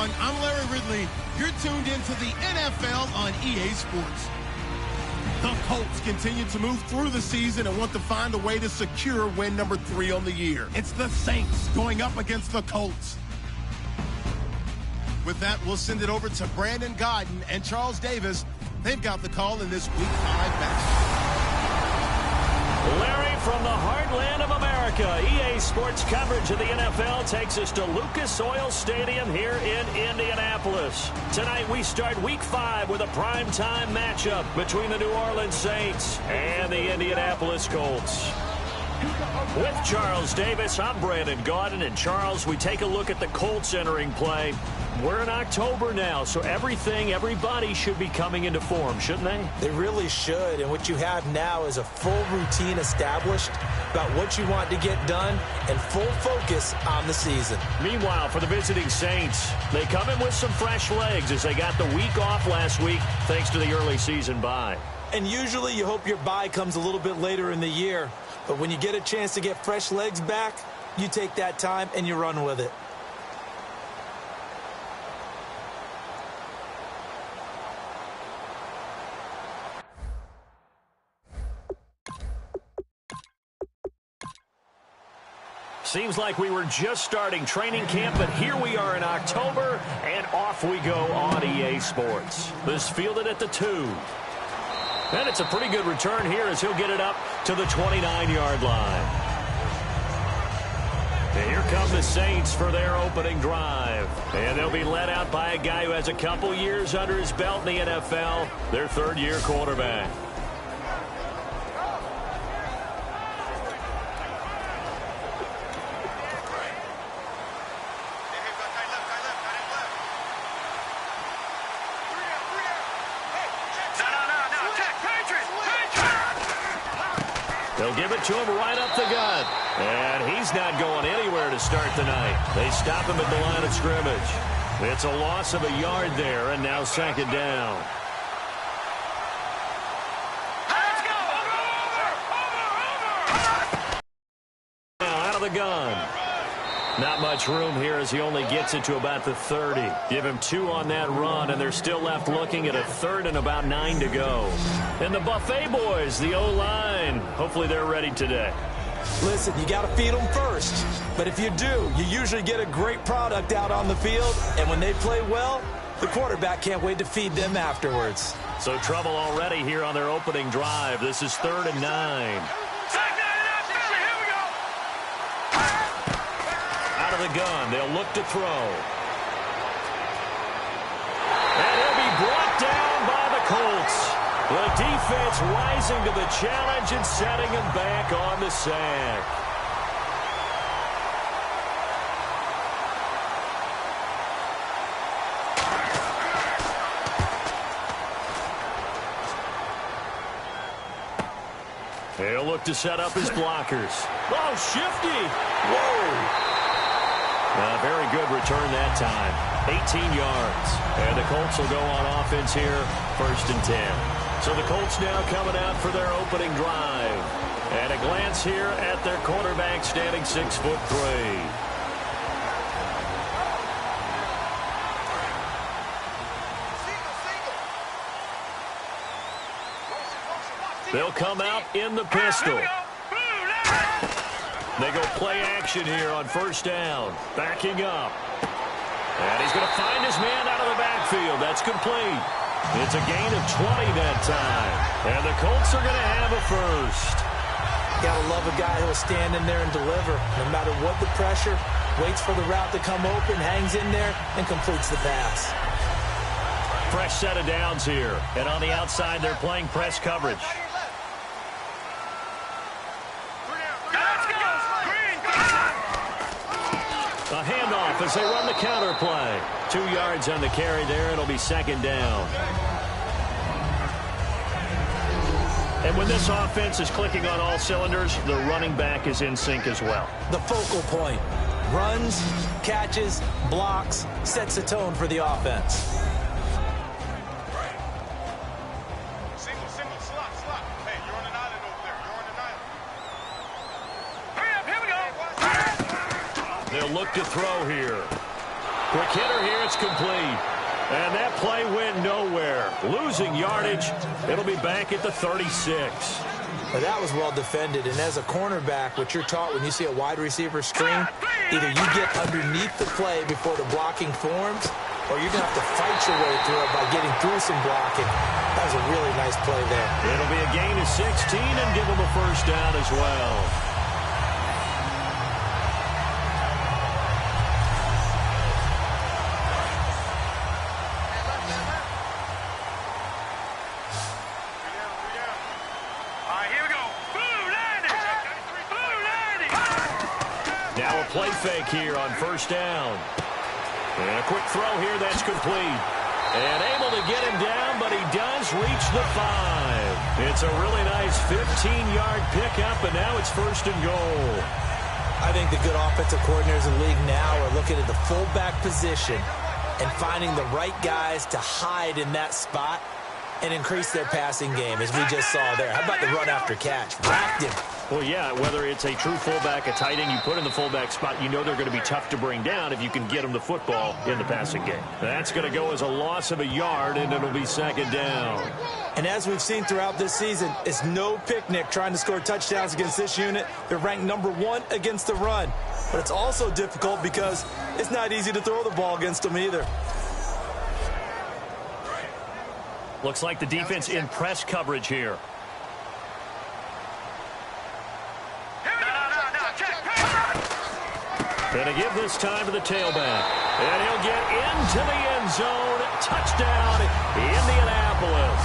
everyone. I'm Larry Ridley. You're tuned into the NFL on EA Sports. The Colts continue to move through the season and want to find a way to secure win number 3 on the year. It's the Saints going up against the Colts. With that, we'll send it over to Brandon Godden and Charles Davis. They've got the call in this Week 5 match. Larry, from the heartland of America, EA Sports coverage of the NFL takes us to Lucas Oil Stadium here in Indianapolis. Tonight we start Week 5 with a primetime matchup between the New Orleans Saints and the Indianapolis Colts. With Charles Davis, I'm Brandon Gaudin. And Charles, we take a look at the Colts entering play. We're in October now, so everybody should be coming into form, shouldn't they? They really should, and what you have now is a full routine established about what you want to get done and full focus on the season. Meanwhile, for the visiting Saints, they come in with some fresh legs as they got the week off last week thanks to the early season bye. And usually you hope your bye comes a little bit later in the year, but when you get a chance to get fresh legs back, you take that time and you run with it. Seems like we were just starting training camp, but here we are in October, and off we go on EA Sports. This fielded at the 2. And it's a pretty good return here as he'll get it up to the 29-yard line. And here come the Saints for their opening drive. And they'll be led out by a guy who has a couple years under his belt in the NFL, their third-year quarterback. They'll give it to him right up the gut. And he's not going anywhere to start the night. They stop him at the line of scrimmage. It's a loss of a yard there, and now second down. Now out of the gun. Not much room here as he only gets it to about the 30. Give him 2 on that run, and they're still left looking at a 3rd and about 9 to go. And the Buffet boys, the O-line, hopefully they're ready today. Listen, you got to feed them first. But if you do, you usually get a great product out on the field. And when they play well, the quarterback can't wait to feed them afterwards. So trouble already here on their opening drive. This is 3rd and 9. The gun. They'll look to throw. And he'll be brought down by the Colts. The defense rising to the challenge and setting him back on the sack. He'll look to set up his blockers. Oh, shifty. Whoa. Very good return that time. 18 yards. And the Colts will go on offense here, 1st and 10. So the Colts now coming out for their opening drive. And a glance here at their quarterback standing 6'3". They'll come out in the pistol. They go play action here on 1st down. Backing up. And he's going to find his man out of the backfield. That's complete. It's a gain of 20 that time. And the Colts are going to have a 1st. Gotta love a guy who will stand in there and deliver. No matter what the pressure, waits for the route to come open, hangs in there, and completes the pass. Fresh set of downs here. And on the outside, they're playing press coverage. A handoff as they run the counter play. 2 yards on the carry there. It'll be 2nd down. And when this offense is clicking on all cylinders, the running back is in sync as well. The focal point. Runs, catches, blocks, sets the tone for the offense. They'll look to throw here. Quick hitter here. It's complete. And that play went nowhere. Losing yardage. It'll be back at the 36. Well, that was well defended. And as a cornerback, what you're taught when you see a wide receiver screen, either you get underneath the play before the blocking forms, or you're going to have to fight your way through it by getting through some blocking. That was a really nice play there. It'll be a gain of 16 and give them a first down as well. Now a play fake here on first down. And a quick throw here that's complete. And able to get him down, but he does reach the 5. It's a really nice 15-yard pickup, and now it's first and goal. I think the good offensive coordinators in the league now are looking at the fullback position and finding the right guys to hide in that spot and increase their passing game, as we just saw there. How about the run after catch? Racked him. Well, yeah, whether it's a true fullback, a tight end, you put in the fullback spot, you know they're going to be tough to bring down if you can get them the football in the passing game. That's going to go as a loss of a yard, and it'll be second down. And as we've seen throughout this season, it's no picnic trying to score touchdowns against this unit. They're ranked #1 against the run. But it's also difficult because it's not easy to throw the ball against them either. Looks like the defense in press coverage here. And to give this time to the tailback. And he'll get into the end zone. Touchdown, Indianapolis.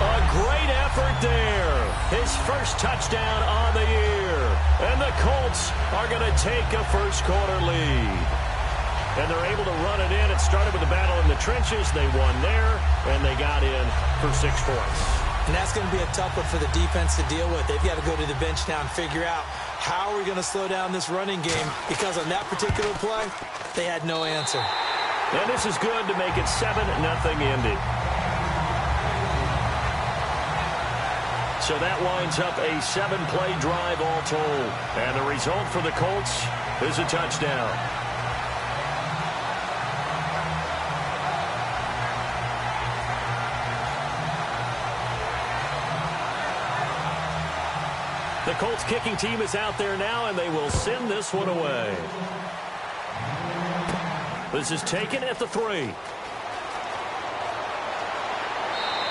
A great effort there. His first touchdown on the year. And the Colts are going to take a first-quarter lead. And they're able to run it in. It started with a battle in the trenches. They won there, and they got in for 6 points. And that's going to be a tough one for the defense to deal with. They've got to go to the bench now and figure out how are we going to slow down this running game, because on that particular play, they had no answer. And this is good to make it 7-0 Indy. So that winds up a 7-play drive all told. And the result for the Colts is a touchdown. The Colts kicking team is out there now, and they will send this one away. This is taken at the 3.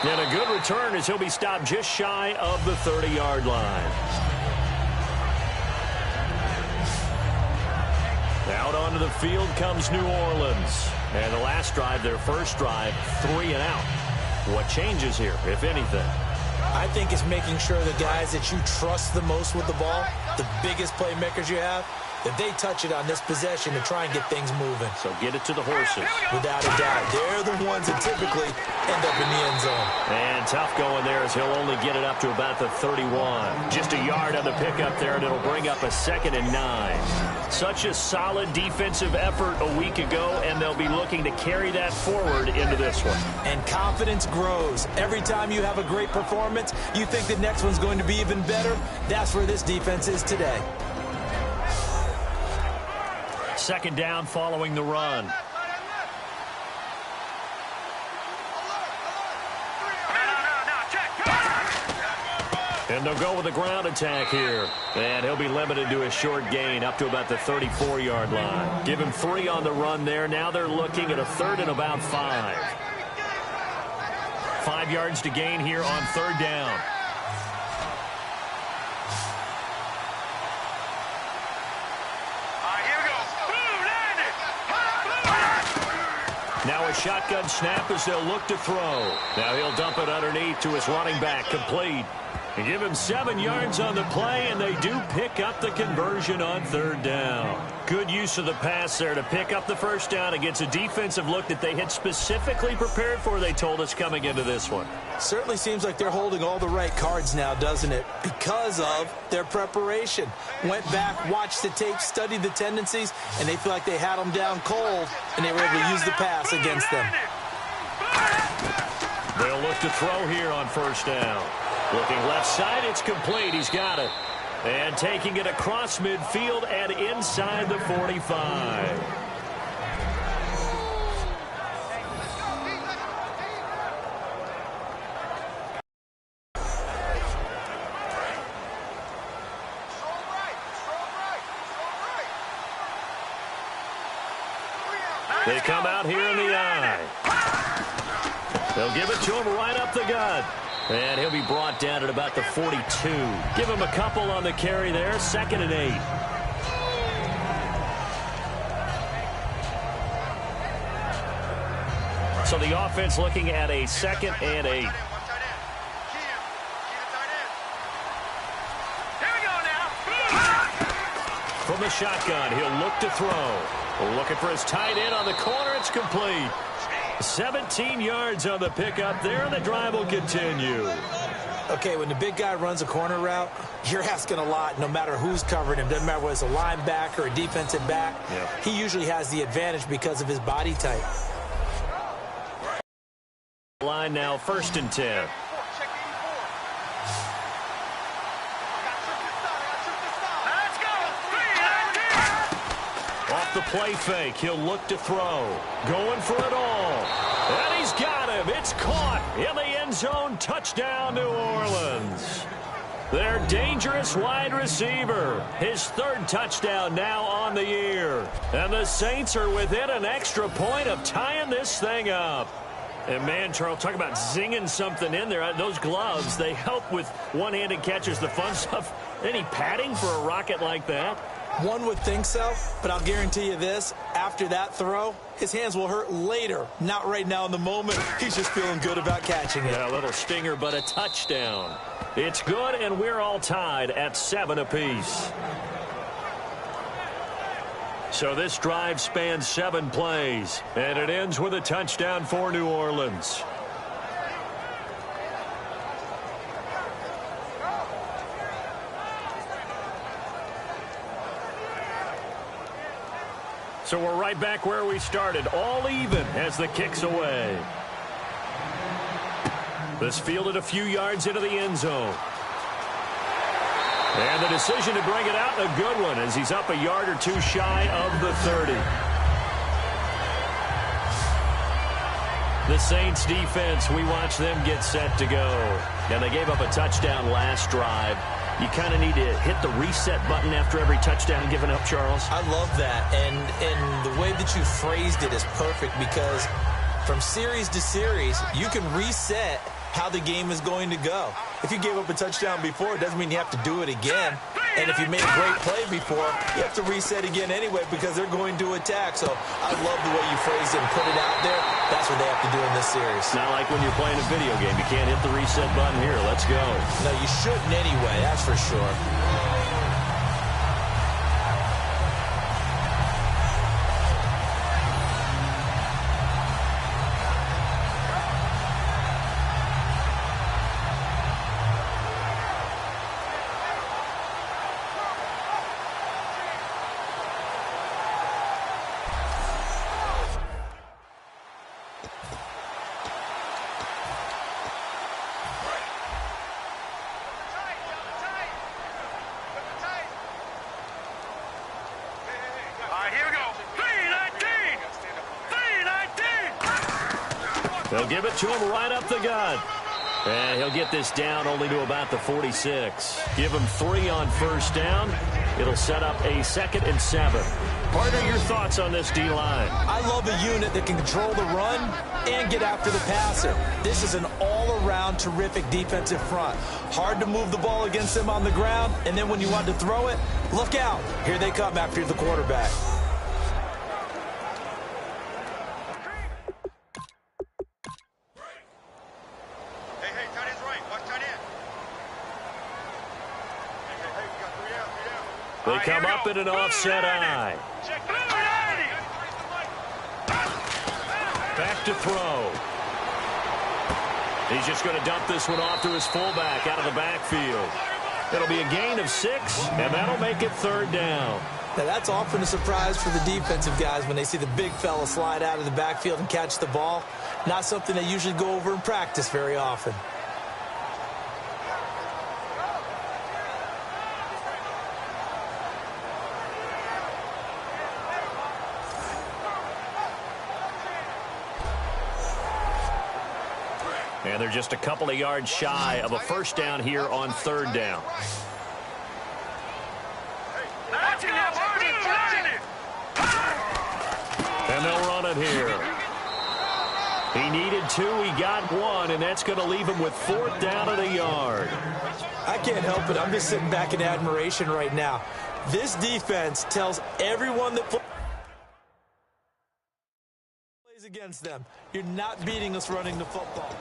And a good return as he'll be stopped just shy of the 30-yard line. Out onto the field comes New Orleans. And the last drive, their first drive, 3 and out. What changes here, if anything? I think it's making sure the guys that you trust the most with the ball, the biggest playmakers you have, that they touch it on this possession to try and get things moving. So get it to the horses. Without a doubt. They're the ones that typically end up in the end zone. And tough going there as he'll only get it up to about the 31. Just a yard on the pickup there, and it'll bring up a 2nd and 9. Such a solid defensive effort a week ago, and they'll be looking to carry that forward into this one. And confidence grows. Every time you have a great performance, you think the next one's going to be even better. That's where this defense is today. 2nd down following the run. And they'll go with the ground attack here. And he'll be limited to a short gain up to about the 34-yard line. Give him 3 on the run there. Now they're looking at a 3rd and about 5. 5 yards to gain here on 3rd down. Now a shotgun snap as they'll look to throw. Now he'll dump it underneath to his running back, complete. And give him 7 yards on the play, and they do pick up the conversion on 3rd down. Good use of the pass there to pick up the first down against a defensive look that they had specifically prepared for, they told us, coming into this one. Certainly seems like they're holding all the right cards now, doesn't it? Because of their preparation. Went back, watched the tape, studied the tendencies, and they feel like they had them down cold, and they were able to use the pass against them. They'll look to throw here on 1st down. Looking left side, it's complete. He's got it. And taking it across midfield and inside the 45. They come out here in the eye. They'll give it to him right up the gut. And he'll be brought down at about the 42. Give him a couple on the carry there. 2nd and 8. So the offense looking at a 2nd and 8. From the shotgun, he'll look to throw. Looking for his tight end on the corner. It's complete. 17 yards on the pickup there, and the drive will continue. Okay, when the big guy runs a corner route, you're asking a lot no matter who's covering him. Doesn't matter whether it's a linebacker or a defensive back. Yeah. He usually has the advantage because of his body type. Line now, 1st and 10. Off the play fake, he'll look to throw. Going for it all. And he's got him. It's caught in the end zone. Touchdown, New Orleans. Their dangerous wide receiver. His 3rd touchdown now on the year. And the Saints are within an extra point of tying this thing up. And, man, Charles, talk about zinging something in there. Those gloves, they help with one-handed catches, the fun stuff. Any padding for a rocket like that? One would think so, but I'll guarantee you this. After that throw, his hands will hurt later. Not right now in the moment. He's just feeling good about catching it. Yeah, a little stinger, but a touchdown. It's good, and we're all tied at 7 apiece. So this drive spans 7 plays, and it ends with a touchdown for New Orleans. So we're right back where we started, all even as the kick's away. This fielded a few yards into the end zone. And the decision to bring it out, a good one, as he's up a yard or two shy of the 30. The Saints defense, we watch them get set to go. And they gave up a touchdown last drive. You kind of need to hit the reset button after every touchdown given up, Charles. I love that. And the way that you phrased it is perfect because from series to series, you can reset how the game is going to go. If you gave up a touchdown before, it doesn't mean you have to do it again. And if you made a great play before, you have to reset again anyway because they're going to attack. So I love the way you phrased it and put it out there. That's what they have to do in this series. It's not like when you're playing a video game. You can't hit the reset button here. Let's go. No, you shouldn't anyway. That's for sure. They'll give it to him right up the gut. And he'll get this down only to about the 46. Give him 3 on 1st down. It'll set up a 2nd and 7. Partner, your thoughts on this D-line? I love a unit that can control the run and get after the passer. This is an all-around terrific defensive front. Hard to move the ball against them on the ground, and then when you want to throw it, look out. Here they come after the quarterback. They come up in an offset eye. Back to throw. He's just going to dump this one off to his fullback out of the backfield. It'll be a gain of 6, and that'll make it 3rd down. Now, that's often a surprise for the defensive guys when they see the big fella slide out of the backfield and catch the ball. Not something they usually go over in practice very often. And they're just a couple of yards shy of a 1st down here on 3rd down. And they'll run it here. He needed 2, he got 1, and that's going to leave him with 4th down and a yard. I can't help it. I'm just sitting back in admiration right now. This defense tells everyone that plays against them, you're not beating us running the football.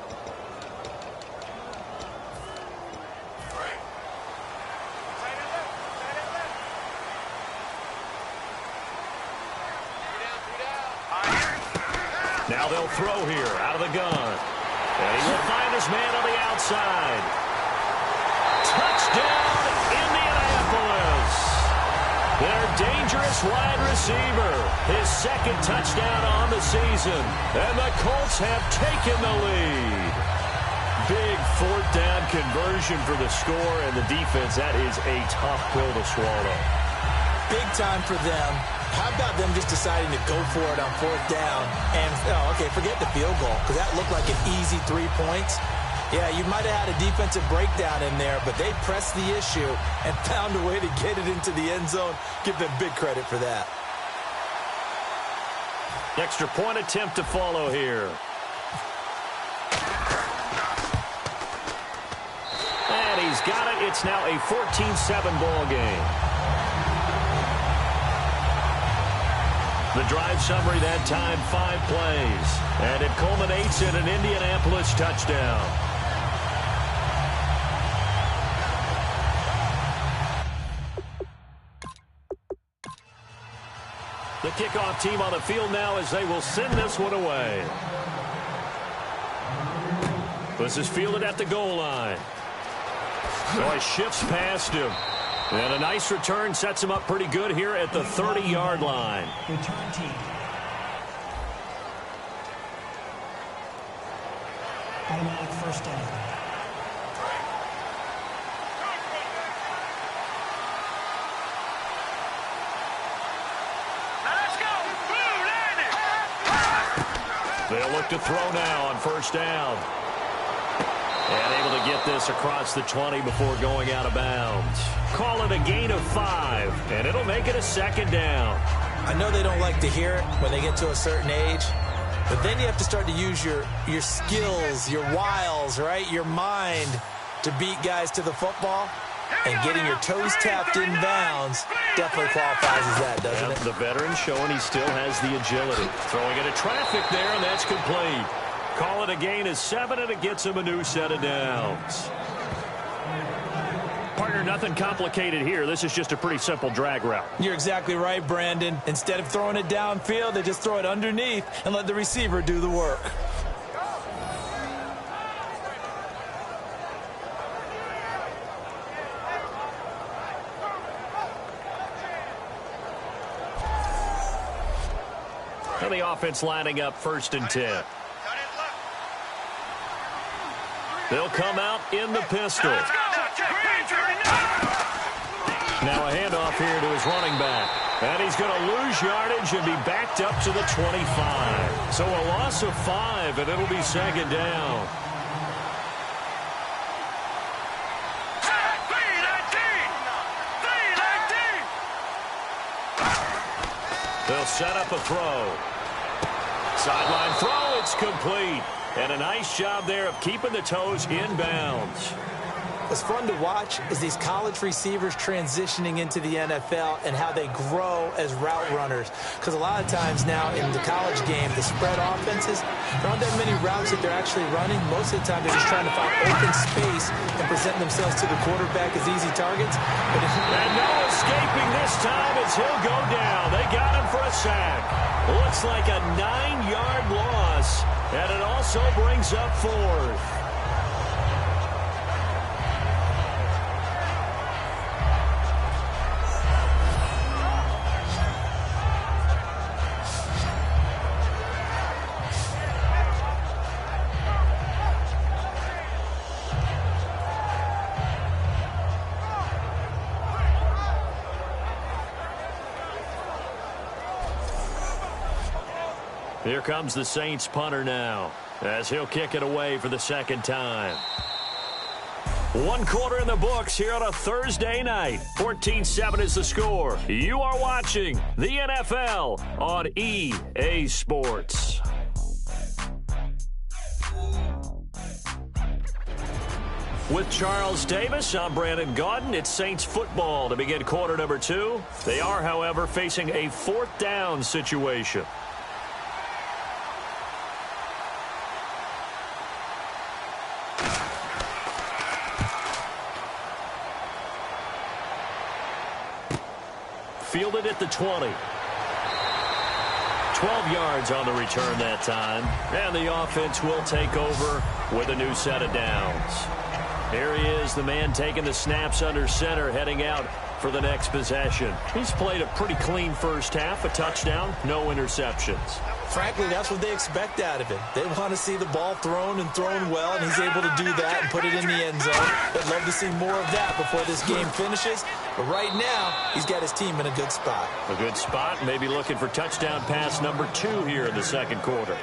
Now they'll throw here out of the gun. And he will find his man on the outside. Touchdown, Indianapolis. Their dangerous wide receiver. His 2nd touchdown on the season. And the Colts have taken the lead. Big 4th down conversion for the score, and the defense, that is a tough pill to swallow. Big time for them. How about them just deciding to go for it on 4th down? And, okay, forget the field goal, because that looked like an easy 3 points. Yeah, you might have had a defensive breakdown in there, but they pressed the issue and found a way to get it into the end zone. Give them big credit for that. Extra point attempt to follow here. And he's got it. It's now a 14-7 ball game. The drive summary that time, 5 plays. And it culminates in an Indianapolis touchdown. The kickoff team on the field now as they will send this one away. This is fielded at the goal line. So he shifts past him. And a nice return sets him up pretty good here at the 30-yard line. Return team. Automatic 1st down. They'll look to throw now on 1st down. And able to get this across the 20 before going out of bounds. Call it a gain of 5, and it'll make it a 2nd down. I know they don't like to hear it when they get to a certain age, but then you have to start to use your skills, your wiles, right? Your mind to beat guys to the football. And getting your toes tapped in bounds definitely qualifies as that, doesn't it? The veteran showing he still has the agility. Throwing into traffic there, and that's complete. Call it a gain of 7, and it gets him a new set of downs. Partner, nothing complicated here. This is just a pretty simple drag route. You're exactly right, Brandon. Instead of throwing it downfield, they just throw it underneath and let the receiver do the work. And the offense lining up 1st and 10. They'll come out in the pistol. Now a handoff here to his running back. And he's going to lose yardage and be backed up to the 25. So a loss of 5, and it'll be 2nd down. They'll set up a throw. Sideline throw, it's complete. And a nice job there of keeping the toes inbounds. What's fun to watch is these college receivers transitioning into the NFL and how they grow as route runners. Because a lot of times now in the college game, the spread offenses, there aren't that many routes that they're actually running. Most of the time, they're just trying to find open space and present themselves to the quarterback as easy targets. And no escaping this time as he'll go down. They got him for a sack. Looks like a 9-yard loss, and it also brings up 4th. Here comes the Saints punter now, as he'll kick it away for the 2nd time. One quarter in the books here on a Thursday night. 14-7 is the score. You are watching the NFL on EA Sports. With Charles Davis, I'm Brandon Gaudin. It's Saints football to begin quarter number 2. They are, however, facing a 4th down situation. Fielded at the 20. 12 yards on the return that time. And the offense will take over with a new set of downs. Here he is, the man taking the snaps under center, heading out for the next possession. He's played a pretty clean first half, a touchdown, no interceptions. Frankly, that's what they expect out of him. They want to see the ball thrown and thrown well, and he's able to do that and put it in the end zone. They'd love to see more of that before this game finishes. But right now, he's got his team in a good spot. A good spot, maybe looking for touchdown pass number 2 here in the second quarter.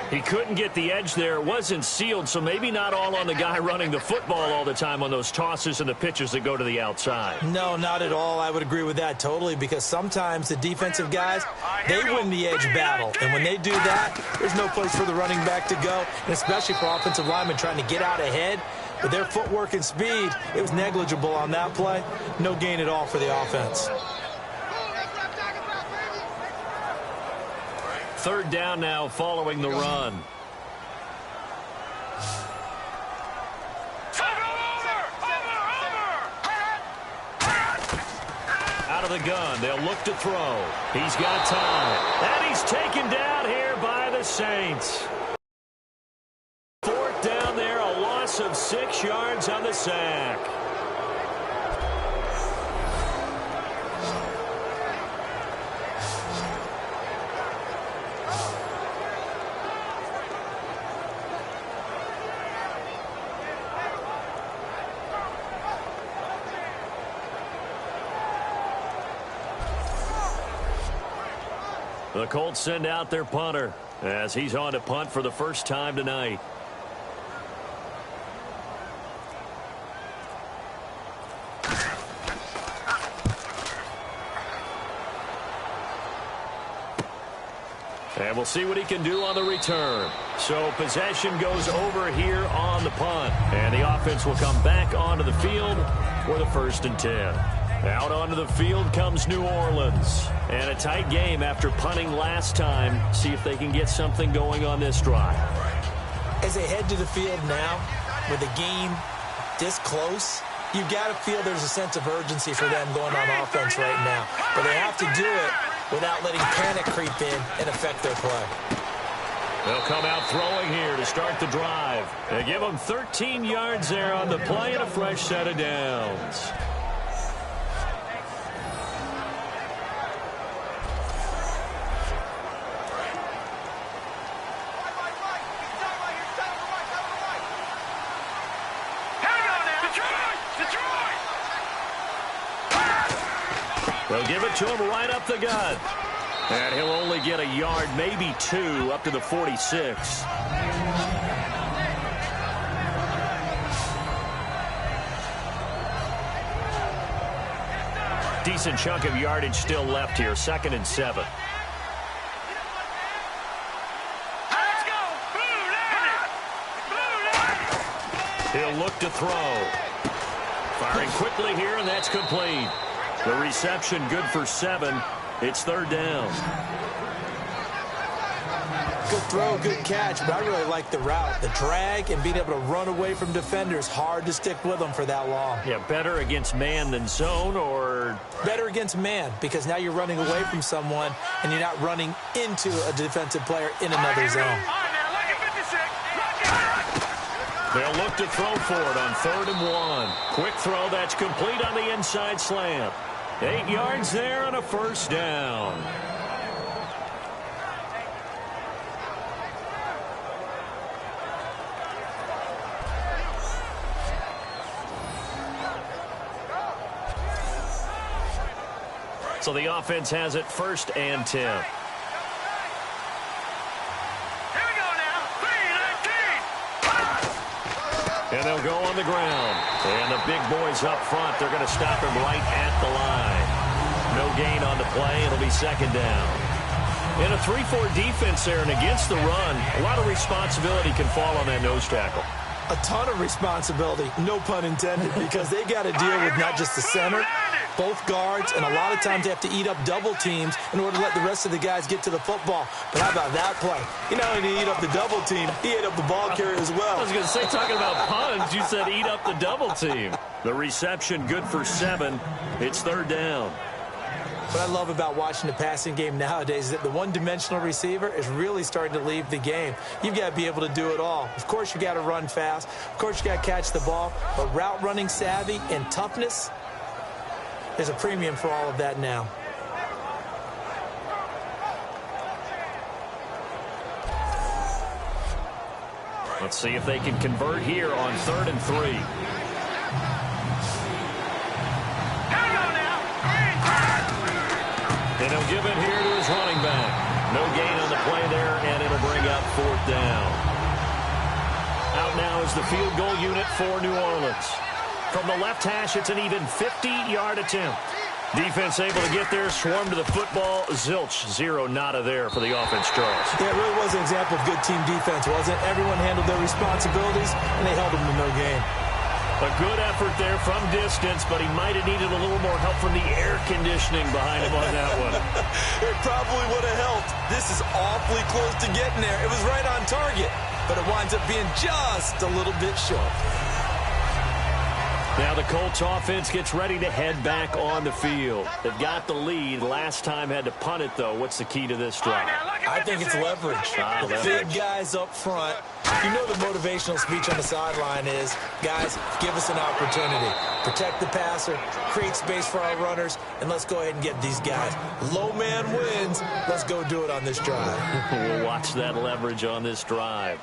He couldn't get the edge there. It wasn't sealed, so maybe not all on the guy running the football all the time on those tosses and the pitches that go to the outside. No, not at all. I would agree with that totally, because sometimes the defensive guys, they win the edge battle. And when they do that, there's no place for the running back to go, and especially for offensive linemen trying to get out ahead. With their footwork and speed, it was negligible on that play. No gain at all for the offense. 3rd down now following the run. Out of the gun, they'll look to throw. He's got time. And he's taken down here by the Saints. 4th down there, a loss of 6 yards on the sack. The Colts send out their punter as he's on to punt for the first time tonight. And we'll see what he can do on the return. So possession goes over here on the punt. And the offense will come back onto the field for the 1st and 10. Out onto the field comes New Orleans. And a tight game after punting last time. See if they can get something going on this drive. As they head to the field now, with the game this close, you've got to feel there's a sense of urgency for them going on offense right now. But they have to do it without letting panic creep in and affect their play. They'll come out throwing here to start the drive. They give them 13 yards there on the play and a fresh set of downs. They'll give it to him right up the gut. And he'll only get a yard, maybe 2, up to the 46. Decent chunk of yardage still left here, 2nd and 7. He'll look to throw. Firing quickly here, and that's complete. The reception good for 7. It's 3rd down. Good throw, good catch, but I really like the route. The drag and being able to run away from defenders, hard to stick with them for that long. Yeah, better against man than zone, or? Better against man, because now you're running away from someone and you're not running into a defensive player in another zone. They'll look to throw for it on 3rd and 1. Quick throw, that's complete on the inside slant. 8 yards there on a 1st down. So the offense has it 1st and 10. And they'll go on the ground. And the big boys up front, they're going to stop him right at the line. No gain on the play. It'll be second down. In a 3-4 defense there and against the run, a lot of responsibility can fall on that nose tackle. A ton of responsibility, no pun intended, because they got to deal with not just the center, both guards, and a lot of times they have to eat up double teams in order to let the rest of the guys get to the football. But how about that play? He not only eat up the double team, he ate up the ball carrier as well. I was going to say, talking about puns, you said eat up the double team. The reception good for 7. It's third down. What I love about watching the passing game nowadays is that the one-dimensional receiver is really starting to leave the game. You've got to be able to do it all. Of course, you got to run fast. Of course, you got to catch the ball. But route running savvy and toughness, there's a premium for all of that now. Let's see if they can convert here on 3rd and 3. And he'll give it here to his running back. No gain on the play there, and it'll bring up 4th down. Out now is the field goal unit for New Orleans. From the left hash, it's an even 50-yard attempt. Defense able to get there, swarm to the football. Zilch, 0 nada there for the offense, Charles. Yeah, it really was an example of good team defense, wasn't it? Everyone handled their responsibilities, and they held them to no gain. A good effort there from distance, but he might have needed a little more help from the air conditioning behind him on that one. It probably would have helped. This is awfully close to getting there. It was right on target, but it winds up being just a little bit short. Now the Colts offense gets ready to head back on the field. They've got the lead. Last time had to punt it, though. What's the key to this drive? I think it's leverage. The big guys up front. You know the motivational speech on the sideline is, guys, give us an opportunity. Protect the passer, create space for our runners, and let's go ahead and get these guys. Low man wins. Let's go do it on this drive. We'll watch that leverage on this drive.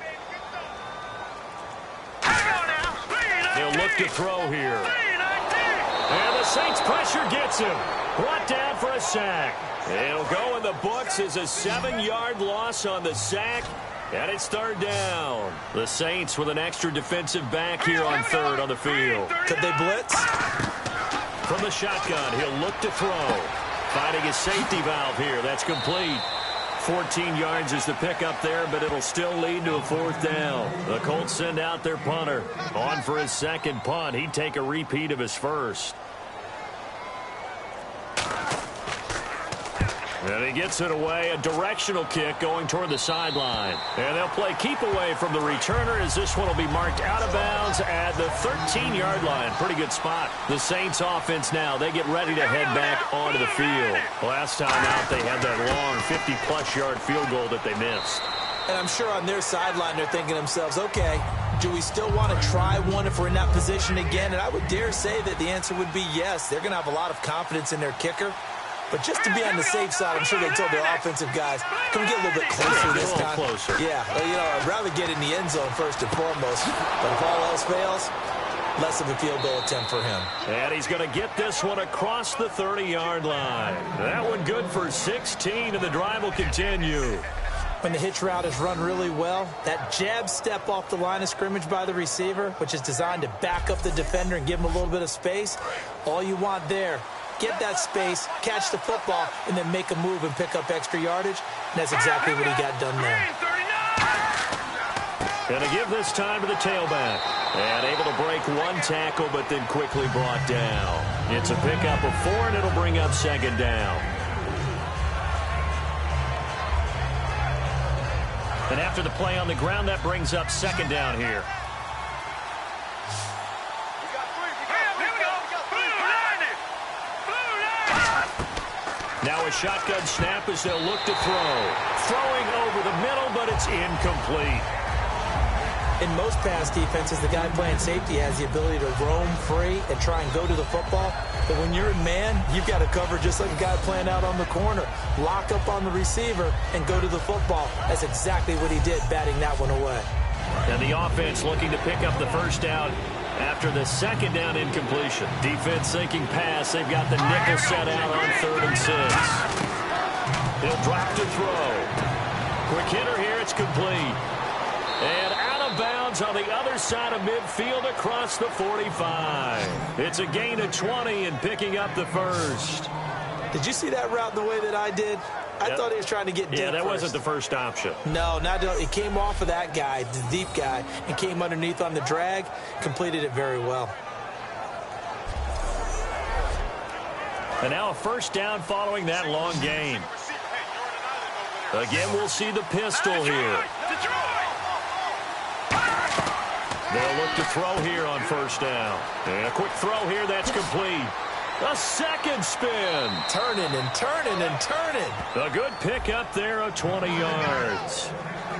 He'll look to throw here. And the Saints pressure gets him. Brought down for a sack. It'll go in the books as a 7-yard loss on the sack. And it's third down. The Saints with an extra defensive back here on 3rd on the field. Could they blitz? From the shotgun, he'll look to throw. Finding his safety valve here. That's complete. 14 yards is the pickup there, but it'll still lead to a 4th down. The Colts send out their punter. On for his second punt. He'd take a repeat of his first. And he gets it away. A directional kick going toward the sideline. And they'll play keep away from the returner as this one will be marked out of bounds at the 13-yard line. Pretty good spot. The Saints offense now, they get ready to head back onto the field. Last time out, they had that long 50-plus yard field goal that they missed. And I'm sure on their sideline they're thinking to themselves, okay, do we still want to try one if we're in that position again? And I would dare say that the answer would be yes. They're going to have a lot of confidence in their kicker. But just to be on the safe side, I'm sure they told their offensive guys, can we get a little bit closer this time? Closer. Yeah, you know, I'd rather get in the end zone first and foremost. But if all else fails, less of a field goal attempt for him. And he's going to get this one across the 30-yard line. That one good for 16, and the drive will continue. When the hitch route is run really well, that jab step off the line of scrimmage by the receiver, which is designed to back up the defender and give him a little bit of space, all you want there. Get that space, catch the football, and then make a move and pick up extra yardage. And that's exactly what he got done there. Going to give this time to the tailback. And able to break one tackle, but then quickly brought down. It's a pickup of 4, and it'll bring up second down. And after the play on the ground, that brings up second down here. Now a shotgun snap as they'll look to throw. Throwing over the middle, but it's incomplete. In most pass defenses, the guy playing safety has the ability to roam free and try and go to the football. But when you're in man, you've got to cover just like a guy playing out on the corner. Lock up on the receiver and go to the football. That's exactly what he did, batting that one away. And the offense looking to pick up the first down after the second down incompletion. Defense thinking pass. They've got the nickel set out on 3rd and 6. He'll drop to throw. Quick hitter here. It's complete. And out of of bounds on the other side of midfield across the 45. It's a gain of 20 and picking up the first. Did you see that route the way that I did? I thought he was trying to get deep. Yeah, that first. wasn't the first option. No, it came off of that guy, the deep guy, and came underneath on the drag, completed it very well. And now a first down following that long gain. Again, we'll see the pistol here. They'll look to throw here on first down. And a quick throw here, that's complete. A second spin. Turning and turning and turning. A good pickup there of 20 yards.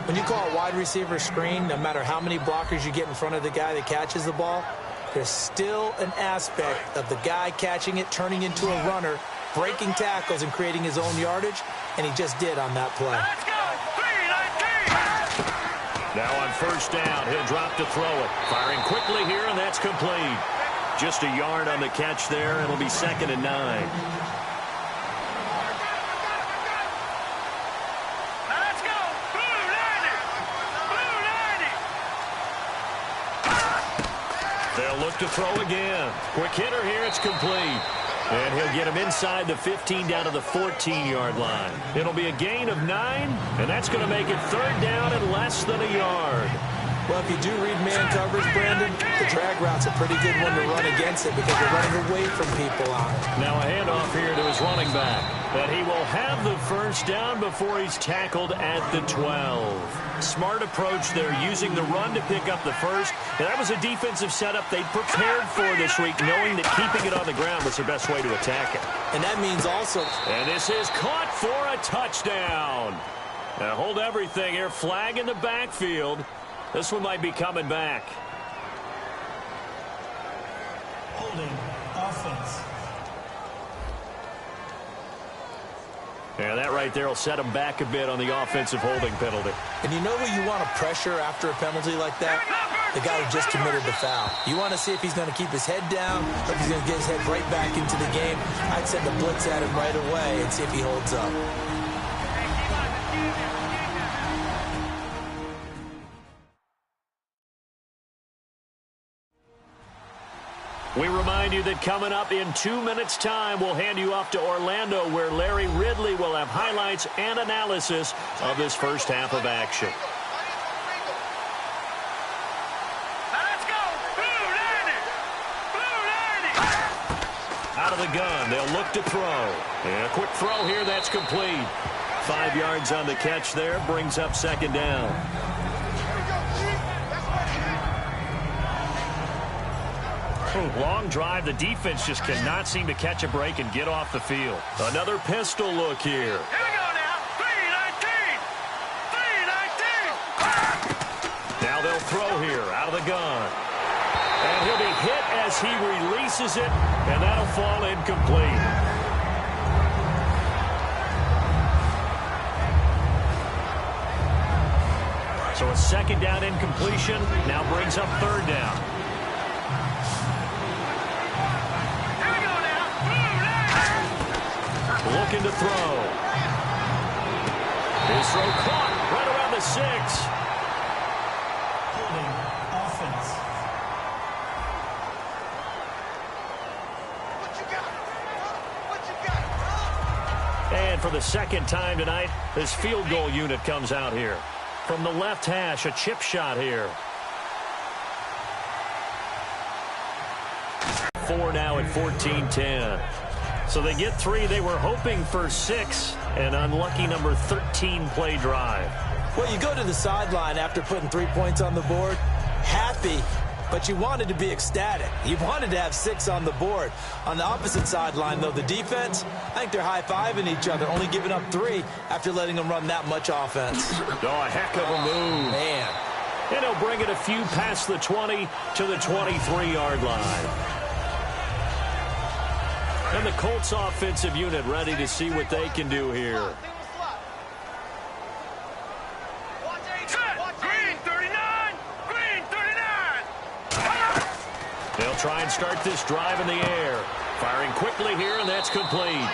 When you call a wide receiver screen, no matter how many blockers you get in front of the guy that catches the ball, there's still an aspect of the guy catching it, turning into a runner, breaking tackles and creating his own yardage, and he just did on that play. Let's go. 3-19. Now on first down, he'll drop to throw it. Firing quickly here, and that's complete. Just a yard on the catch there. It'll be 2nd and 9. Let's go. Blue 90. Blue 90. They'll look to throw again. Quick hitter here. It's complete. And he'll get him inside the 15 down to the 14-yard line. It'll be a gain of 9, and that's going to make it 3rd down and less than a yard. Well, if you do read man coverage, Brandon, the drag route's a pretty good one to run against it because you're running away from people on it. Now a handoff here to his running back. But he will have the first down before he's tackled at the 12. Smart approach there, using the run to pick up the first. And that was a defensive setup they prepared for this week, knowing that keeping it on the ground was the best way to attack it. And that means also... And this is caught for a touchdown. Now hold everything here. Flag in the backfield. This one might be coming back. Holding offense. Yeah, that right there will set him back a bit on the offensive holding penalty. And you know who you want to pressure after a penalty like that? The guy who just committed the foul. You want to see if he's going to keep his head down or if he's going to get his head right back into the game. I'd send a blitz at him right away and see if he holds up. We remind you that coming up in 2 minutes' time, we'll hand you off to Orlando, where Larry Ridley will have highlights and analysis of this first half of action. Let's go. Blue 90. Blue 90. Out of the gun, they'll look to throw. And a quick throw here, that's complete. 5 yards on the catch there, brings up 2nd down. Long drive. The defense just cannot seem to catch a break and get off the field. Another pistol look here. Here we go now. 3-19. 3-19. Now they'll throw here out of the gun. And he'll be hit as he releases it, and that'll fall incomplete. So a 2nd down incompletion now brings up 3rd down. Looking to throw. His throw caught right around the 6. Holding offense. And for the 2nd time tonight, this field goal unit comes out here. From the left hash, a chip shot here. 4 now at 14-10. So they get 3. They were hoping for 6. An unlucky number 13 play drive. Well, you go to the sideline after putting 3 points on the board, happy, but you wanted to be ecstatic. You wanted to have 6 on the board. On the opposite sideline, though, the defense, I think they're high-fiving each other, only giving up 3 after letting them run that much offense. Oh, a heck of a move. Man. And he'll bring it a few past the 20 to the 23-yard line. And the Colts offensive unit ready to see what they can do here. Green 39. Green 39. They'll try and start this drive in the air. Firing quickly here, and that's complete.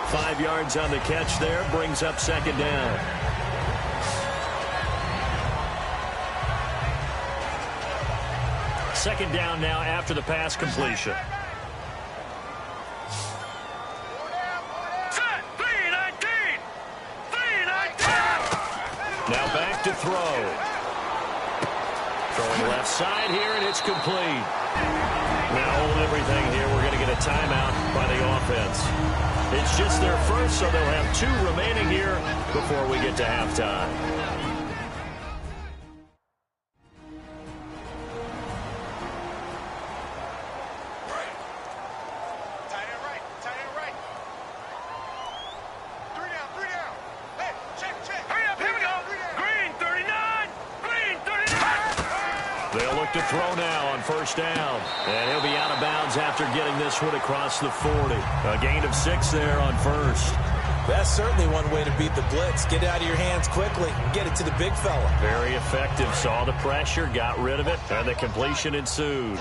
5 yards on the catch there, brings up 2nd down. Second down now after the pass completion. Set. 3-19. 3-19. Now back to throw. Throwing left side here, and it's complete. Now hold everything here. We're going to get a timeout by the offense. It's just their first, so they'll have 2 remaining here before we get to halftime. To throw now on first down. And he'll be out of bounds after getting this one across the 40. A gain of 6 there on first. That's certainly one way to beat the blitz. Get it out of your hands quickly and get it to the big fella. Very effective. Saw the pressure, got rid of it, and the completion ensued.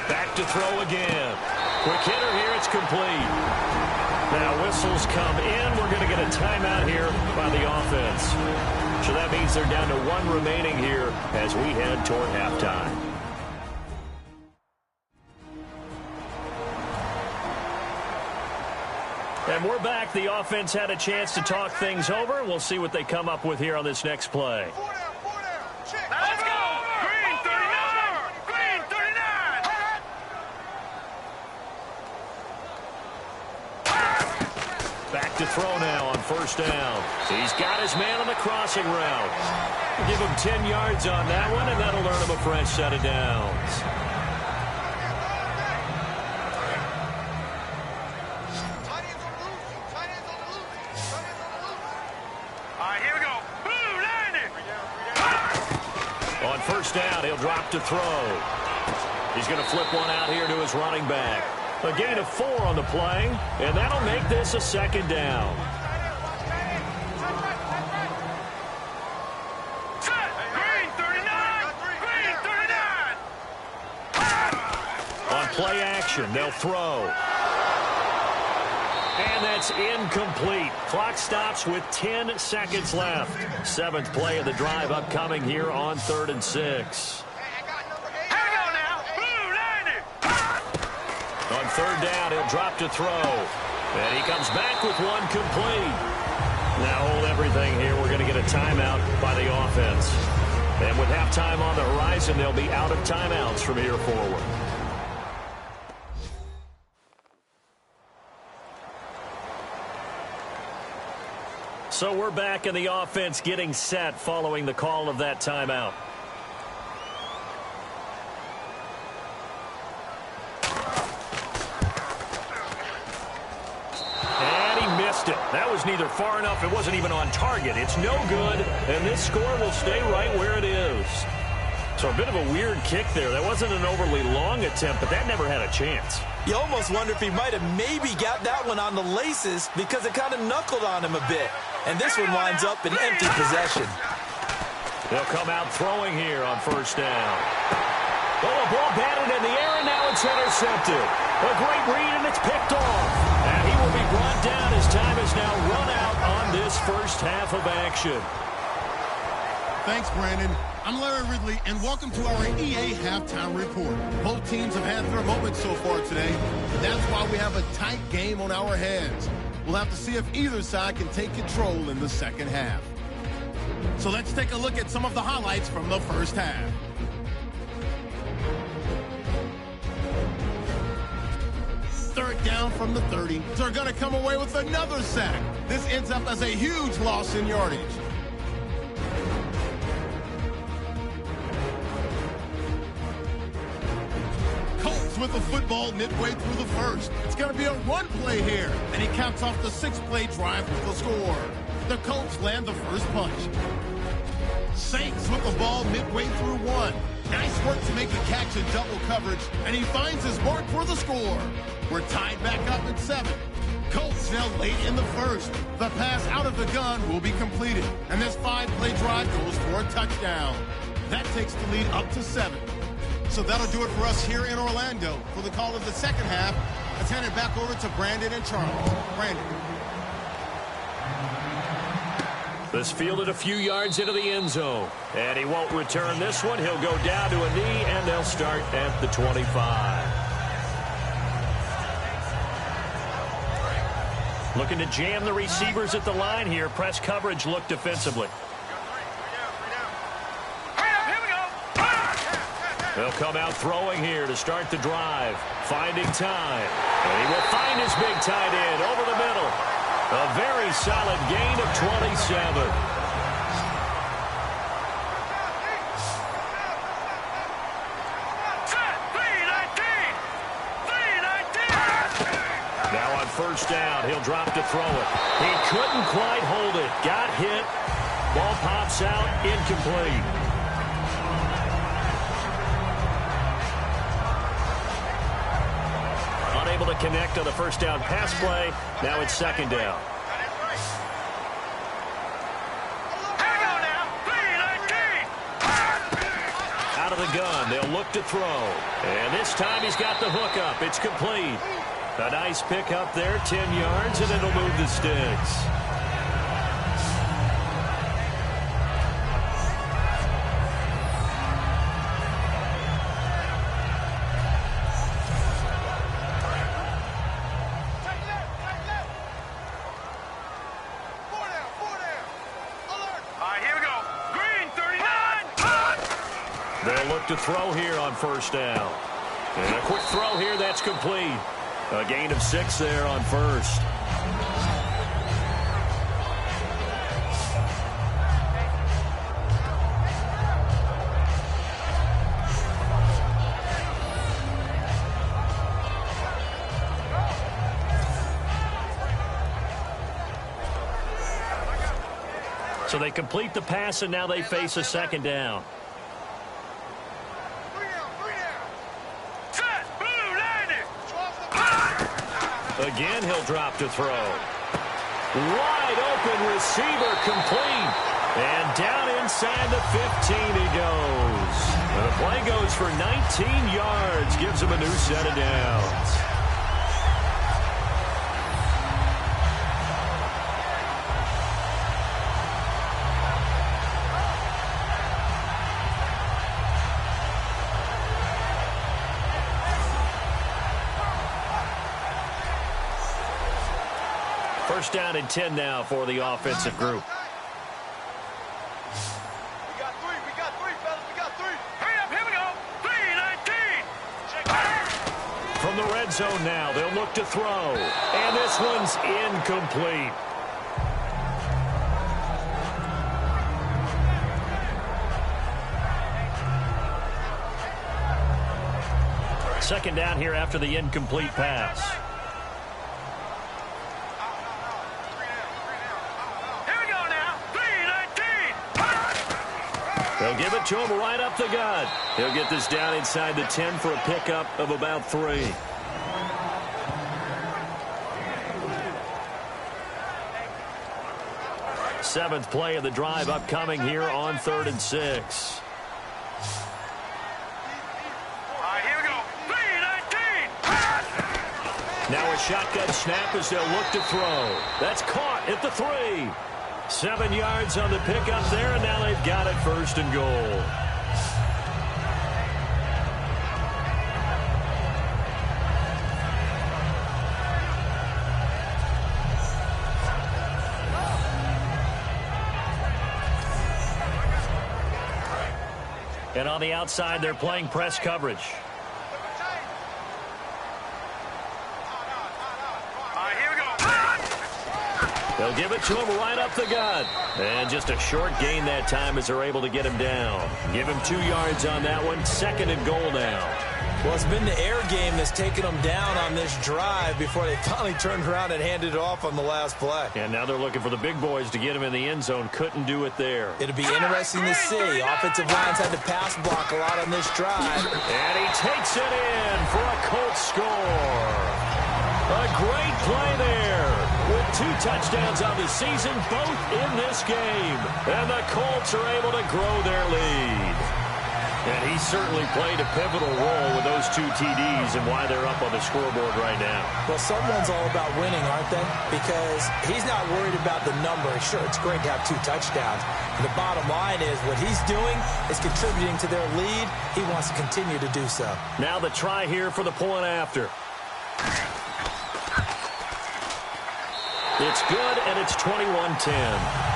Back to throw again. Quick hitter here. It's complete. Now whistles come in. We're going to get a timeout here by the offense. So that means they're down to 1 remaining here as we head toward halftime. And we're back. The offense had a chance to talk things over. We'll see what they come up with here on this next play. Let's go. Green 39. Green 39. Back to throw now on first down. He's got his man on the crossing route. Give him 10 yards on that one, and that'll earn him a fresh set of downs. All right, here we go. Blue, landing. On first down, he'll drop to throw. He's going to flip one out here to his running back. A gain of 4 on the play, and that'll make this a second down. Set. Green 39. Green 39. On play action, they'll throw. And that's incomplete. Clock stops with 10 seconds left. 7th play of the drive upcoming here on 3rd and 6. On 3rd down, he'll drop to throw. And he comes back with one complete. Now hold everything here. We're going to get a timeout by the offense. And with halftime on the horizon, they'll be out of timeouts from here forward. So we're back in the offense getting set following the call of that timeout. That was neither far enough. It wasn't even on target. It's no good, and this score will stay right where it is. So a bit of a weird kick there. That wasn't an overly long attempt, but that never had a chance. You almost wonder if he might have maybe got that one on the laces because it kind of knuckled on him a bit. And this one winds up in empty possession. They'll come out throwing here on first down. Oh, a ball batted in the air, and now it's intercepted. A great read, and it's picked off. And he will be brought down as time is now run out on this first half of action. Thanks, Brandon. I'm Larry Ridley, and welcome to our EA Halftime Report. Both teams have had their moments so far today, and that's why we have a tight game on our hands. We'll have to see if either side can take control in the second half. So let's take a look at some of the highlights from the first half. Third down from the 30. They're going to come away with another sack. This ends up as a huge loss in yardage. Colts with the football midway through the first. It's going to be a run play here. And he caps off the 6-play drive with the score. The Colts land the first punch. Saints with the ball midway through one. Nice work to make the catch in double coverage, and he finds his mark for the score. We're tied back up at 7. Colts now late in the first. The pass out of the gun will be completed, and this 5-play drive goes for a touchdown. That takes the lead up to 7. So that'll do it for us here in Orlando. For the call of the second half, let's hand it back over to Brandon and Charles. Brandon. This fielded a few yards into the end zone. And he won't return this one. He'll go down to a knee, and they'll start at the 25. Looking to jam the receivers at the line here. Press coverage look defensively. They'll come out throwing here to start the drive. Finding time. And he will find his big tight end over the middle. A very solid gain of 27. Now on first down, he'll drop to throw it. He couldn't quite hold it. Got hit. Ball pops out, incomplete. Unable to connect on the first down pass play. Now it's second down. Out of the gun, they'll look to throw. And this time he's got the hook up. It's complete. A nice pickup there, 10 yards, and it'll move the sticks. They'll look to throw here on first down. And a quick throw here, that's complete. A gain of 6 there on first. So they complete the pass, and now they face a second down. Again, he'll drop to throw. Wide open receiver complete. And down inside the 15 he goes. And the play goes for 19 yards. Gives him a new set of downs. First down and 10 now for the offensive group. We got three, fellas. We got three. Hurry up, here we go. 3-19. From the red zone now, they'll look to throw. And this one's incomplete. Second down here after the incomplete pass. They'll give it to him right up the gut. He'll get this down inside the 10 for a pickup of about 3. Seventh play of the drive upcoming here on 3rd and 6. Here we go. 3-19. Now a shotgun snap as they'll look to throw. That's caught at the 3. 7 yards on the pickup there, and now they've got it 1st and goal. And on the outside, they're playing press coverage. They'll give it to him right up the gut. And just a short gain that time as they're able to get him down. Give him 2 yards on that one. 2nd and goal now. Well, it's been the air game that's taken them down on this drive before they finally turned around and handed it off on the last play. And now they're looking for the big boys to get him in the end zone. Couldn't do it there. It'll be interesting to see. Offensive lines had to pass block a lot on this drive. And he takes it in for a Colts score. A great play there. With 2 touchdowns on the season, both in this game. And the Colts are able to grow their lead. And he certainly played a pivotal role with those 2 TDs and why they're up on the scoreboard right now. Well, someone's all about winning, aren't they? Because he's not worried about the number. Sure, it's great to have 2 touchdowns. But the bottom line is what he's doing is contributing to their lead. He wants to continue to do so. Now the try here for the point after. It's good, and it's 21-10.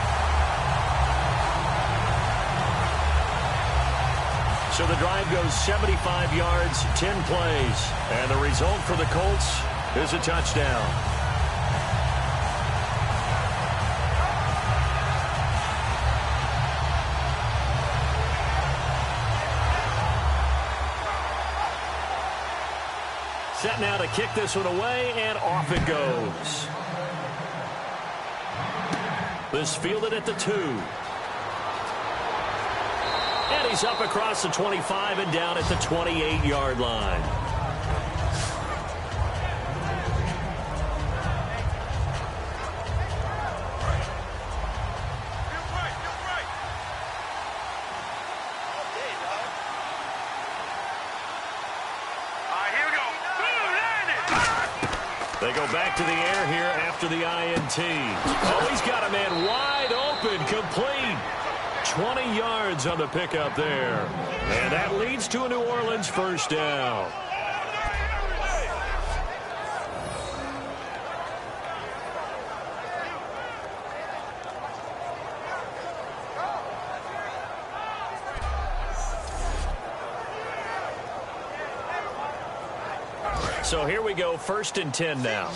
So the drive goes 75 yards, 10 plays. And the result for the Colts is a touchdown. Set now to kick this one away, and off it goes. This fielded at the 2. And he's up across the 25 and down at the 28-yard line. They go back to the air here after the INT. Oh, he's got a man wide open, complete. 20 yards on the pickup there. And that leads to a New Orleans first down. So here we go, 1st and 10 now.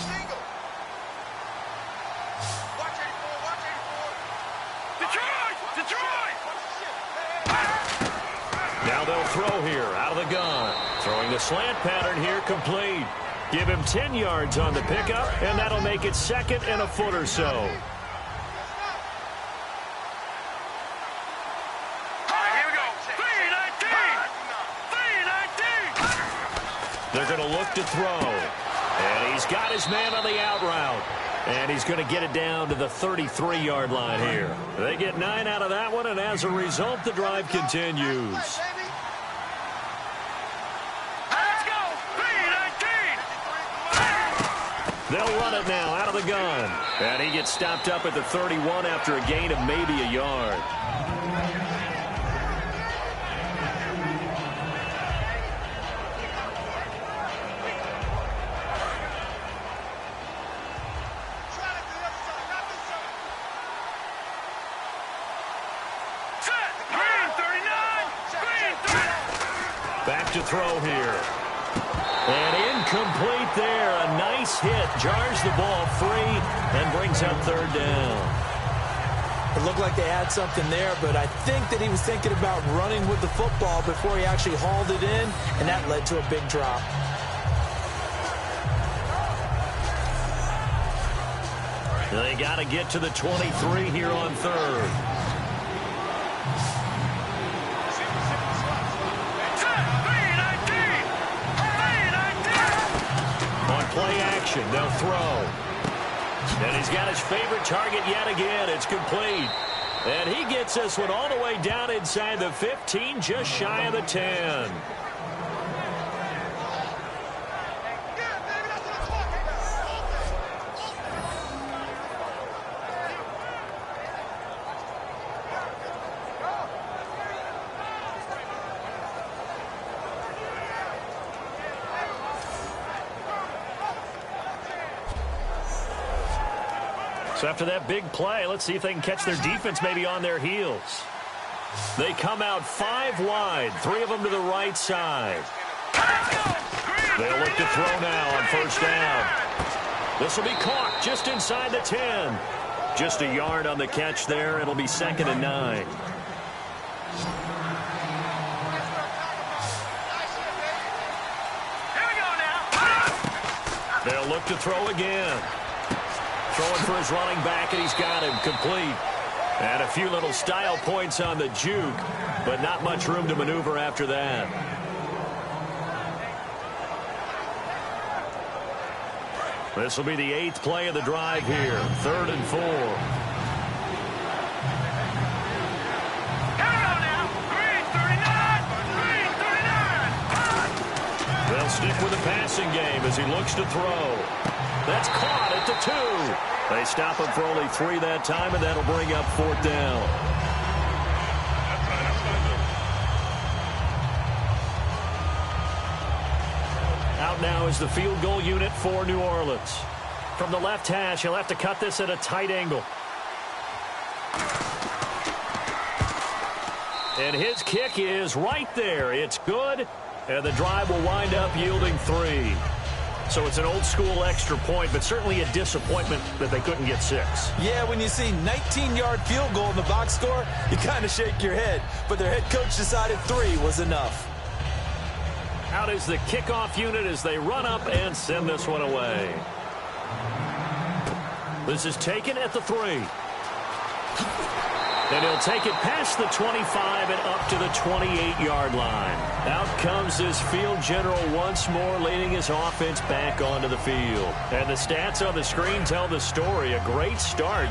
Now they'll throw here out of the gun. Throwing the slant pattern here, complete. Give him 10 yards on the pickup, and that'll make it 2nd and a foot or so. They're going to look to throw. And he's got his man on the out route. And he's going to get it down to the 33-yard line here. They get 9 out of that one, and as a result, the drive continues. They'll run it now out of the gun. And he gets stopped up at the 31 after a gain of maybe a yard. Back to throw here. And incomplete there. A nice hit. Jars the ball free and brings up 3rd down. It looked like they had something there, but I think that he was thinking about running with the football before he actually hauled it in, and that led to a big drop. They got to get to the 23 here on 3rd. Play action, they'll throw. And he's got his favorite target yet again. It's complete. And he gets this one all the way down inside the 15, just shy of the 10. So after that big play, let's see if they can catch their defense maybe on their heels. They come out 5 wide, 3 of them to the right side. They'll look to throw now on 1st down. This will be caught just inside the 10. Just a yard on the catch there. It'll be 2nd and 9. They'll look to throw again. Throwing for his running back, and he's got him complete. And a few little style points on the juke, but not much room to maneuver after that. This will be the 8th play of the drive here. 3rd and 4. with the passing game as he looks to throw. That's caught at the 2. They stop him for only 3 that time, and that'll bring up 4th down. Out now is the field goal unit for New Orleans. From the left hash, he'll have to cut this at a tight angle. And his kick is right there. It's good, and the drive will wind up yielding 3. So it's an old-school extra point, but certainly a disappointment that they couldn't get 6. Yeah, when you see 19-yard field goal in the box score, you kind of shake your head. But their head coach decided 3 was enough. Out is the kickoff unit as they run up and send this one away. This is taken at the 3. And he'll take it past the 25 and up to the 28-yard line. Out comes his field general once more, leading his offense back onto the field. And the stats on the screen tell the story. A great start.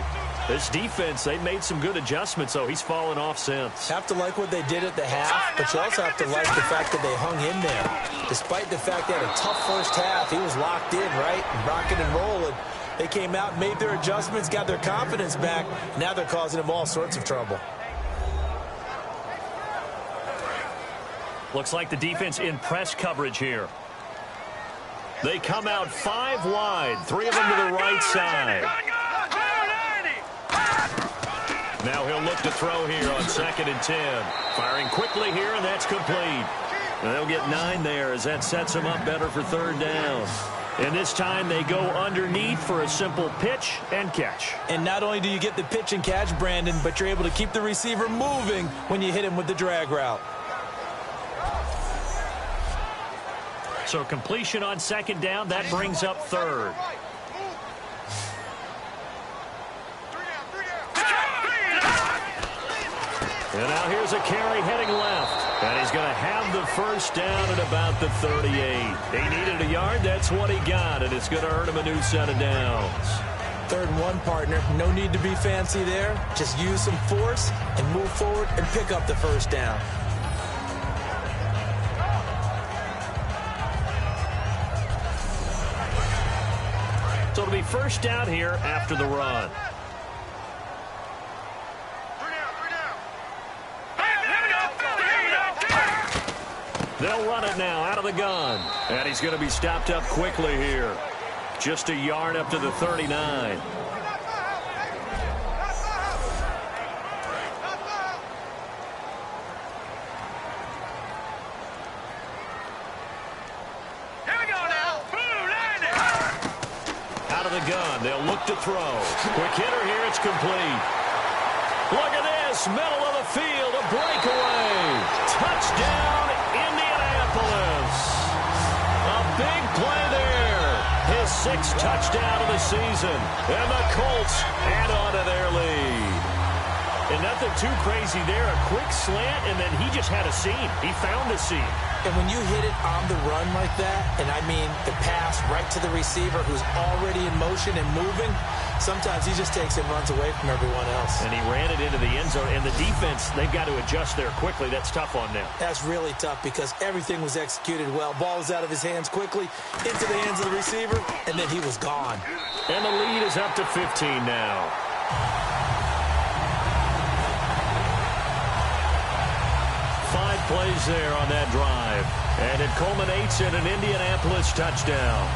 This defense, they made some good adjustments, so he's fallen off since. Have to like what they did at the half, but you also have to like the fact that they hung in there. Despite the fact they had a tough first half, he was locked in, right? Rocking and rolling. They came out, made their adjustments, got their confidence back. Now they're causing him all sorts of trouble. Looks like the defense in press coverage here. They come out 5 wide, 3 of them to the right side. Now he'll look to throw here on 2nd and 10. Firing quickly here, and that's complete. And they'll get 9 there as that sets them up better for 3rd down. And this time they go underneath for a simple pitch and catch. And not only do you get the pitch and catch, Brandon, but you're able to keep the receiver moving when you hit him with the drag route. So completion on 2nd down, that brings up 3rd. And now here's a carry heading left. And he's going to have the 1st down at about the 38. He needed a yard. That's what he got. And it's going to earn him a new set of downs. 3rd and 1, partner. No need to be fancy there. Just use some force and move forward and pick up the 1st down. So it'll be 1st down here after the run. They'll run it now out of the gun. And he's going to be stopped up quickly here. Just a yard up to the 39. Out of the gun. They'll look to throw. Quick hitter here. It's complete. Look at this. Middle of the field. A breakaway. Touchdown. Indianapolis. A big play there. His 6th touchdown of the season. And the Colts add on to their lead. And nothing too crazy there. A quick slant, and then he just had a seam. He found a seam. And when you hit it on the run like that, and I mean the pass right to the receiver who's already in motion and moving, sometimes he just takes and runs away from everyone else. And he ran it into the end zone. And the defense, they've got to adjust there quickly. That's tough on them. That's really tough because everything was executed well. Ball was out of his hands quickly, into the hands of the receiver, and then he was gone. And the lead is up to 15 now. Plays there on that drive. And it culminates in an Indianapolis touchdown.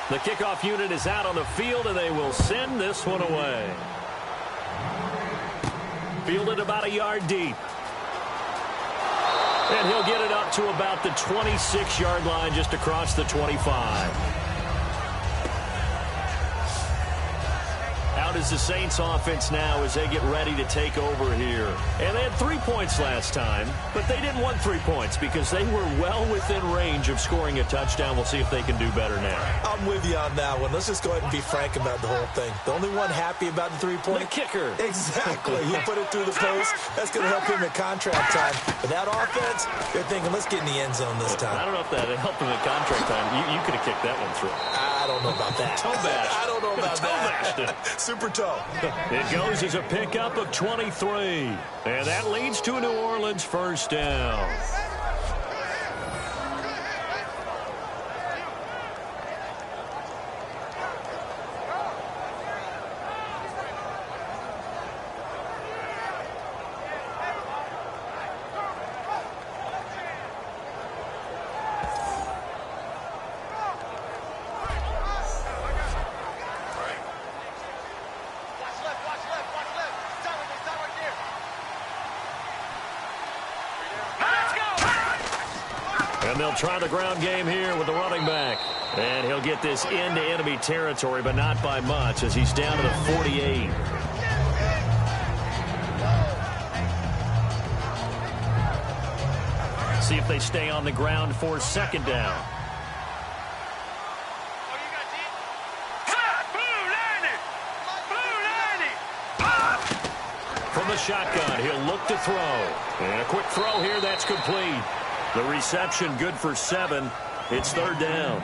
The kickoff unit is out on the field, and they will send this one away. Fielded about a yard deep. And he'll get it up to about the 26-yard line, just across the 25. Out is the Saints offense now as they get ready to take over here. And they had 3 points last time, but they didn't want 3 points because they were well within range of scoring a touchdown. We'll see if they can do better now. I'm with you on that one. Let's just go ahead and be frank about the whole thing. The only one happy about the 3-point? The kicker. Exactly. He put it through the post. That's going to help him at contract time. But that offense, they're thinking, let's get in the end zone this time. I don't know if that helped him at contract time. You could have kicked that one through. I don't know about that. Toe bash. I don't know about Toe that. bashed it. Super toe. It goes as a pickup of 23. And that leads to a New Orleans first down. And they'll try the ground game here with the running back. And he'll get this into enemy territory, but not by much, as he's down to the 48. See if they stay on the ground for second down. From the shotgun, he'll look to throw. And a quick throw here, that's complete. The reception good for 7. It's third down.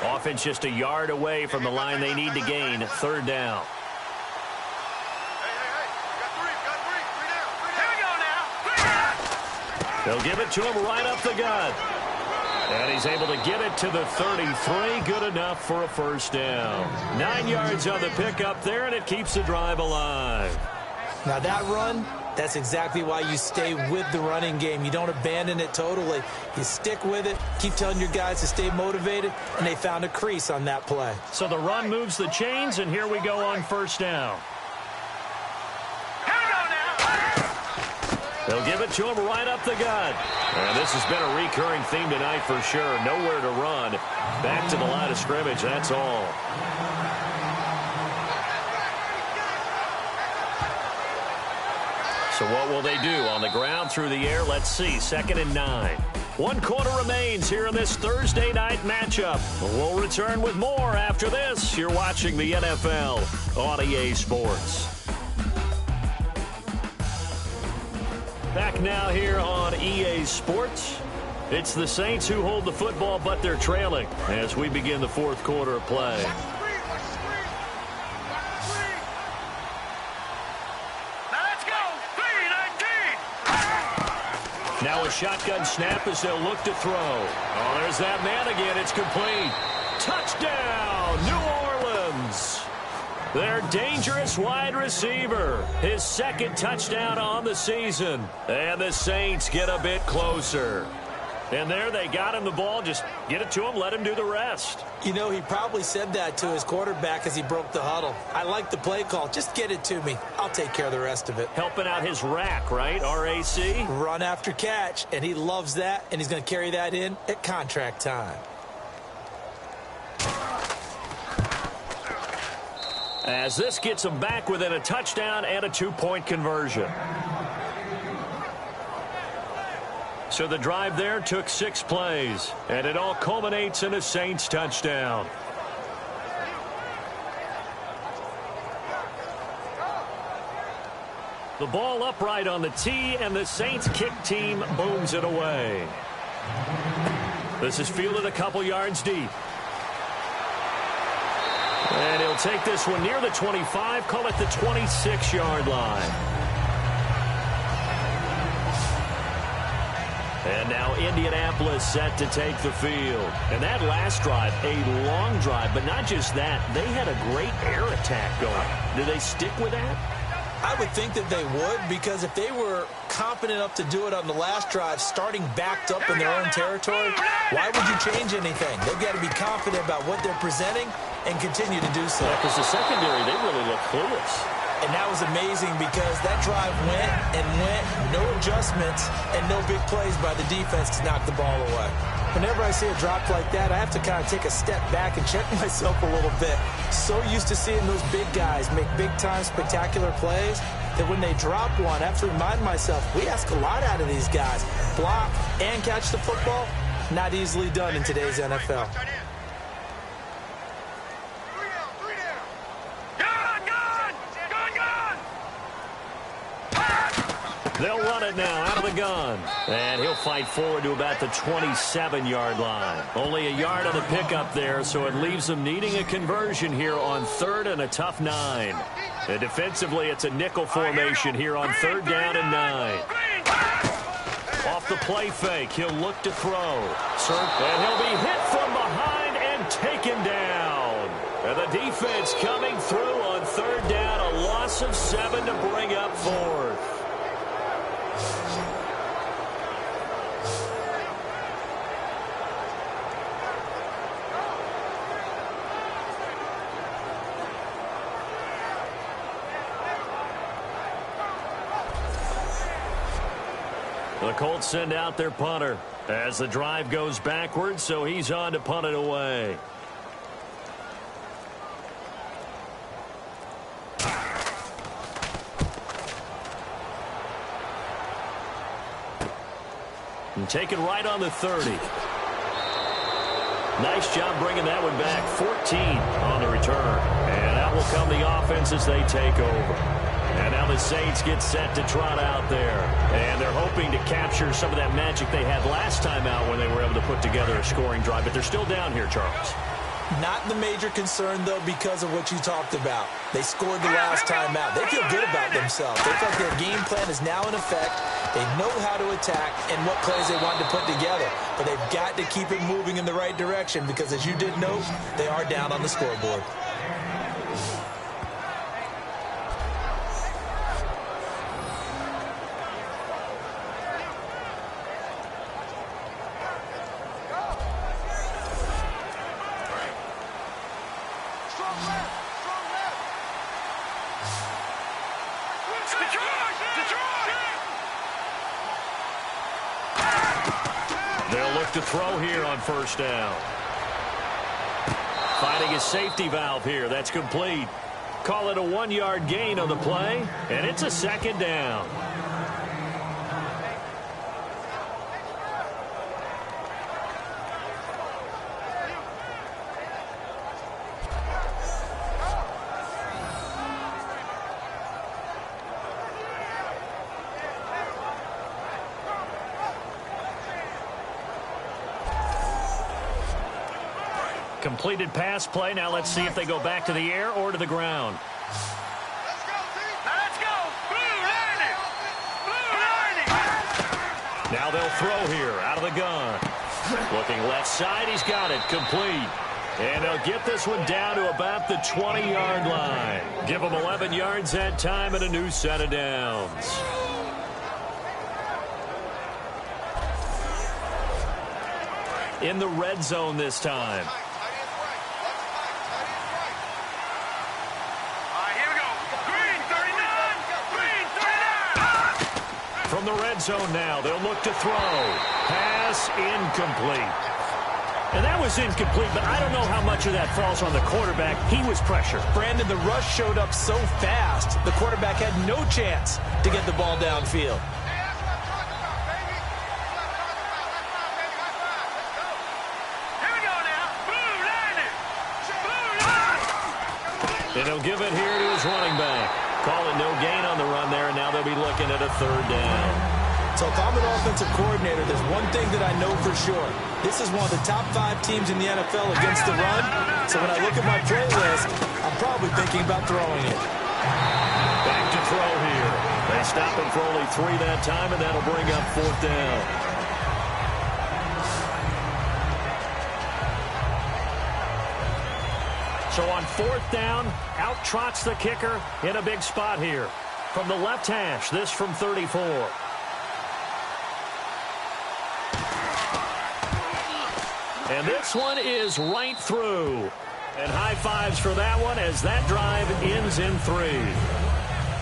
Offense just a yard away from the line they need to gain. Third down. They'll give it to him right up the gut. And he's able to get it to the 33. Good enough for a first down. 9 yards on the pickup there, and it keeps the drive alive. Now that run, that's exactly why you stay with the running game. You don't abandon it totally. You stick with it, keep telling your guys to stay motivated, and they found a crease on that play. So the run moves the chains, and here we go on first down. They'll give it to him right up the gut. And this has been a recurring theme tonight for sure. Nowhere to run. Back to the line of scrimmage, that's all. So what will they do? On the ground, through the air? Let's see. 2nd and 9. 1 quarter remains here in this Thursday night matchup. We'll return with more after this. You're watching the NFL on EA Sports. Back now here on EA Sports. It's the Saints who hold the football, but they're trailing as we begin the 4th quarter of play. Now a shotgun snap as they'll look to throw. Oh, there's that man again. It's complete. Touchdown, New Orleans. Their dangerous wide receiver. His 2nd touchdown on the season. And the Saints get a bit closer. And there they got him the ball. Just get it to him, let him do the rest. You know, he probably said that to his quarterback as he broke the huddle. I like the play call. Just get it to me. I'll take care of the rest of it. Helping out his rack, right? RAC? Run after catch, and he loves that, and he's going to carry that in at contract time. As this gets him back within a touchdown and a 2-point conversion. So the drive there took 6 plays, and it all culminates in a Saints touchdown. The ball upright on the tee, and the Saints kick team booms it away. This is fielded a couple yards deep. And he'll take this one near the 25, call it the 26-yard line. And now Indianapolis set to take the field. And that last drive, a long drive, but not just that. They had a great air attack going. Do they stick with that? I would think that they would, because if they were confident enough to do it on the last drive, starting backed up in their own territory, why would you change anything? They've got to be confident about what they're presenting and continue to do so. Yeah, because the secondary, they really look clueless. And that was amazing because that drive went and went, no adjustments, and no big plays by the defense to knock the ball away. Whenever I see a drop like that, I have to kind of take a step back and check myself a little bit. So used to seeing those big guys make big-time spectacular plays that when they drop one, I have to remind myself, we ask a lot out of these guys. Block and catch the football, not easily done in today's NFL. They'll run it now out of the gun. And he'll fight forward to about the 27-yard line. Only a yard on the pickup there, so it leaves them needing a conversion here on 3rd and a tough 9. And defensively, it's a nickel formation here on 3rd down and 9. Off the play fake, he'll look to throw. And he'll be hit from behind and taken down. And the defense coming through on 3rd down, a loss of 7 to bring up 4th. The Colts send out their punter as the drive goes backwards, so he's on to punt it away. And take it right on the 30. Nice job bringing that one back. 14 on the return. And out will come the offense as they take over. And now the Saints get set to trot out there. And they're hoping to capture some of that magic they had last time out when they were able to put together a scoring drive. But they're still down here, Charles. Not the major concern, though, because of what you talked about. They scored the last time out. They feel good about themselves. They feel like their game plan is now in effect. They know how to attack and what plays they want to put together. But they've got to keep it moving in the right direction because, as you did note, they are down on the scoreboard. To throw here on 1st down. Finding his safety valve here. That's complete. Call it a 1-yard gain on the play, and it's a 2nd down. Completed pass play. Now let's see if they go back to the air or to the ground. Let's go, team. Let's go. Blue Lightning. Blue Lightning. Now they'll throw here out of the gun. Looking left side. He's got it. Complete. And they'll get this one down to about the 20-yard line. Give them 11 yards that time and a new set of downs. In the red zone this time. From the red zone now, they'll look to throw. Pass incomplete. And that was incomplete, but I don't know how much of that falls on the quarterback. He was pressured. Brandon, the rush showed up so fast, the quarterback had no chance to get the ball downfield. And he'll give it here to his running back. Call it no gain on the run there, and now they'll be looking at a 3rd down. So if I'm an offensive coordinator, there's one thing that I know for sure. This is one of the top 5 teams in the NFL against the run. So when I look at my play list, I'm probably thinking about throwing it. Back to throw here. They stop him for only 3 that time, and that'll bring up 4th down. So on 4th down, out trots the kicker in a big spot here. From the left hash, this from 34. And this one is right through. And high fives for that one as that drive ends in 3.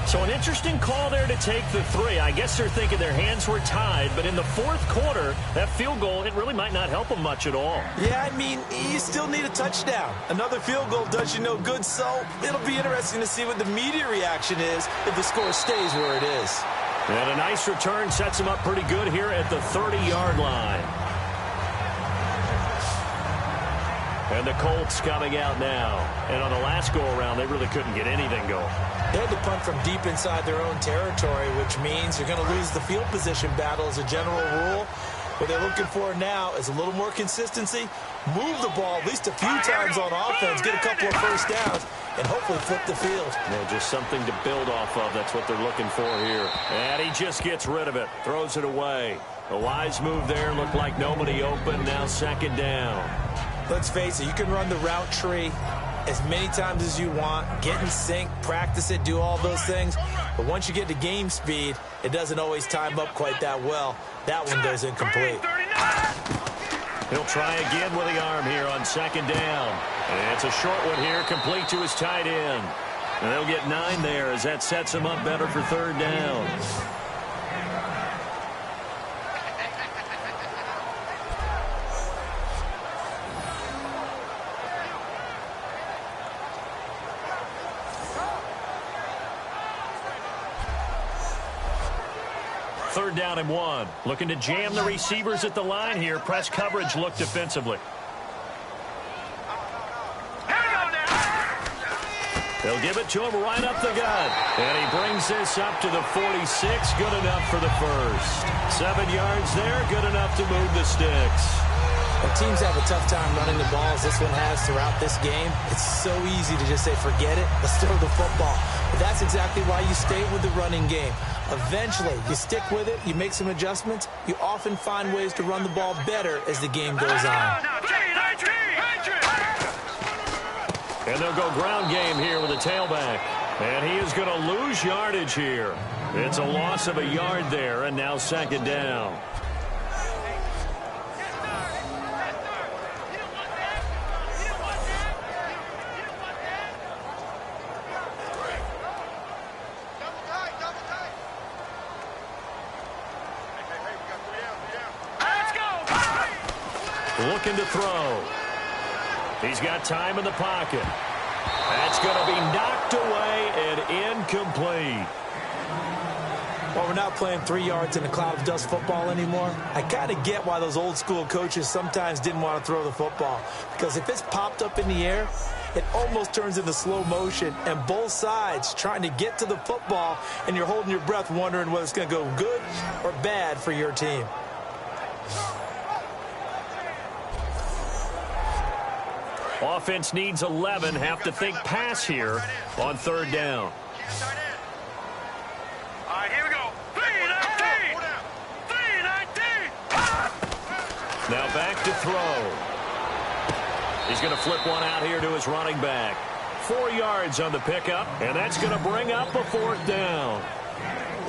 So an interesting call there to take the 3. I guess they're thinking their hands were tied, but in the 4th quarter, that field goal, it really might not help them much at all. Yeah, I mean, you still need a touchdown. Another field goal does you no good, so it'll be interesting to see what the media reaction is if the score stays where it is. And a nice return sets them up pretty good here at the 30-yard line. And the Colts coming out now. And on the last go-around, they really couldn't get anything going. They had to punt from deep inside their own territory, which means you're going to lose the field position battle as a general rule. What they're looking for now is a little more consistency, move the ball at least a few times on offense, get a couple of first downs, and hopefully flip the field. Yeah, just something to build off of. That's what they're looking for here. And he just gets rid of it, throws it away. A wise move there, looked like nobody open, now second down. Let's face it, you can run the route tree as many times as you want, get in sync, practice it, do all those things. But once you get to game speed, it doesn't always time up quite that well. That one goes incomplete. He'll try again with the arm here on second down. And it's a short one here, complete to his tight end. And they'll get 9 there as that sets him up better for third down. Third down and 1. Looking to jam the receivers at the line here. Press coverage look defensively. They'll give it to him right up the gut. And he brings this up to the 46. Good enough for the first. 7 yards there. Good enough to move the sticks. When teams have a tough time running the ball, as this one has throughout this game, it's so easy to just say, forget it, let's throw the football. But that's exactly why you stay with the running game. Eventually, you stick with it, you make some adjustments, you often find ways to run the ball better as the game goes on. And they'll go ground game here with a tailback. And he is going to lose yardage here. It's a loss of a yard there, and now second down. Looking to throw. He's got time in the pocket. That's going to be knocked away and incomplete. Well, we're not playing 3 yards in a cloud of dust football anymore. I kind of get why those old school coaches sometimes didn't want to throw the football. Because if it's popped up in the air, it almost turns into slow motion. And both sides trying to get to the football, and you're holding your breath wondering whether it's going to go good or bad for your team. Offense needs 11. Have to think pass here on third down. All right, here we go. 3-19. 3-19. Now back to throw. He's going to flip one out here to his running back. 4 yards on the pickup, and that's going to bring up a fourth down.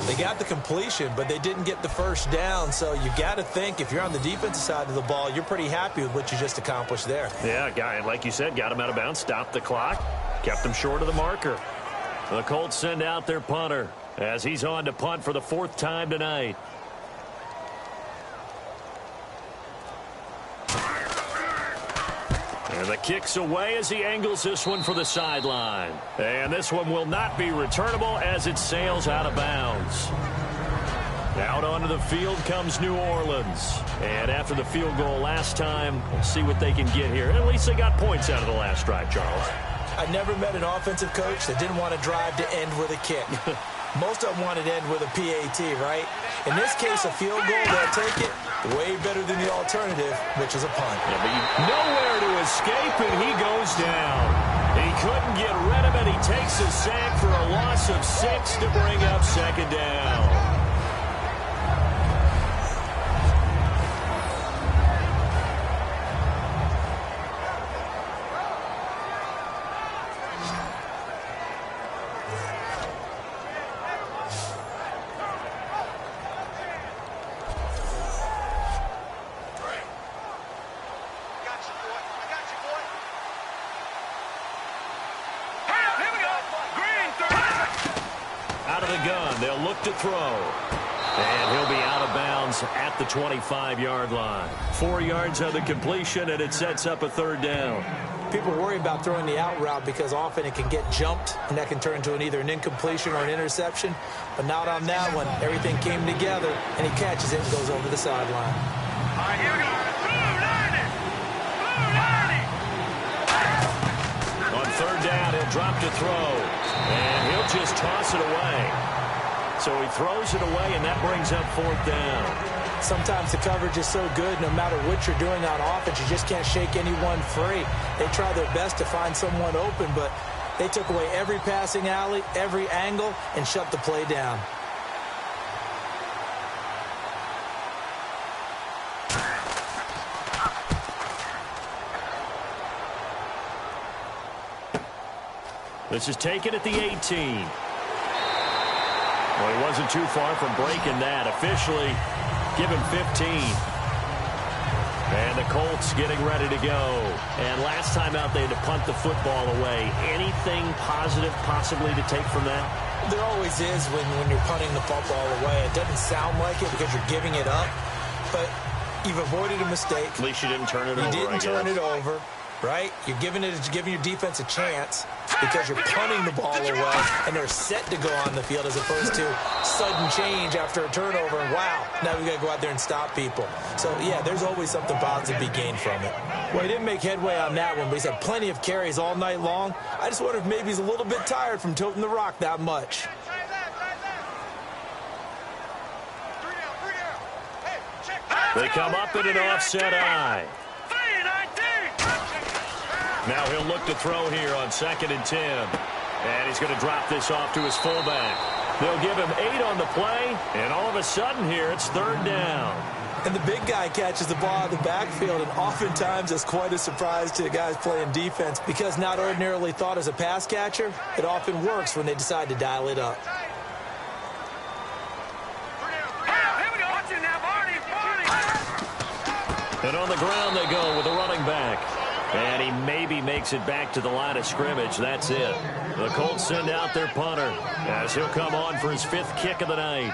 They got the completion, but they didn't get the first down. So you got to think if you're on the defensive side of the ball, you're pretty happy with what you just accomplished there. Yeah, guy, like you said, got him out of bounds, stopped the clock, kept him short of the marker. The Colts send out their punter as he's on to punt for the 4th time tonight. And the kick's away as he angles this one for the sideline. And this one will not be returnable as it sails out of bounds. Out onto the field comes New Orleans. And after the field goal last time, we'll see what they can get here. At least they got points out of the last drive, Charles. I never met an offensive coach that didn't want to drive to end with a kick. Most of them wanted to end with a PAT, right? In this case, a field goal, they'll take it. Way better than the alternative, which is a punt. Yeah, but nowhere to escape, and he goes down. He couldn't get rid of it. He takes a sack for a loss of 6 to bring up second down. They'll look to throw. And he'll be out of bounds at the 25-yard line. 4 yards on the completion, and it sets up a third down. People worry about throwing the out route because often it can get jumped, and that can turn into either an incompletion or an interception. But not on that one. Everything came together, and he catches it and goes over the sideline. All right, here we go. 290. 290. drop to throw. And he'll just toss it away. So he throws it away, and that brings up 4th down. Sometimes the coverage is so good, no matter what you're doing on offense, you just can't shake anyone free. They try their best to find someone open, but they took away every passing alley, every angle, and shut the play down. This is taken at the 18. Well, he wasn't too far from breaking that. Officially, give him 15. And the Colts getting ready to go. And last time out, they had to punt the football away. Anything positive possibly to take from that? There always is when you're punting the football away. It doesn't sound like it because you're giving it up, but you've avoided a mistake. At least you didn't turn it over, You didn't turn it over, right? You're giving your defense a chance because you're punting the ball away, and they're set to go on the field as opposed to sudden change after a turnover. And wow, now we got to go out there and stop people. So, yeah, there's always something positive to be gained from it. Well, he didn't make headway on that one, but he's had plenty of carries all night long. I just wonder if maybe he's a little bit tired from toting the rock that much. They come up in an offset eye. Now he'll look to throw here on 2nd and 10. And he's going to drop this off to his fullback. They'll give him 8 on the play, and all of a sudden here it's 3rd down. And the big guy catches the ball out of the backfield, and oftentimes it's quite a surprise to the guys playing defense because not ordinarily thought as a pass catcher, it often works when they decide to dial it up. And on the ground they go with a running back. And he maybe makes it back to the line of scrimmage. That's it. The Colts send out their punter as he'll come on for his 5th kick of the night.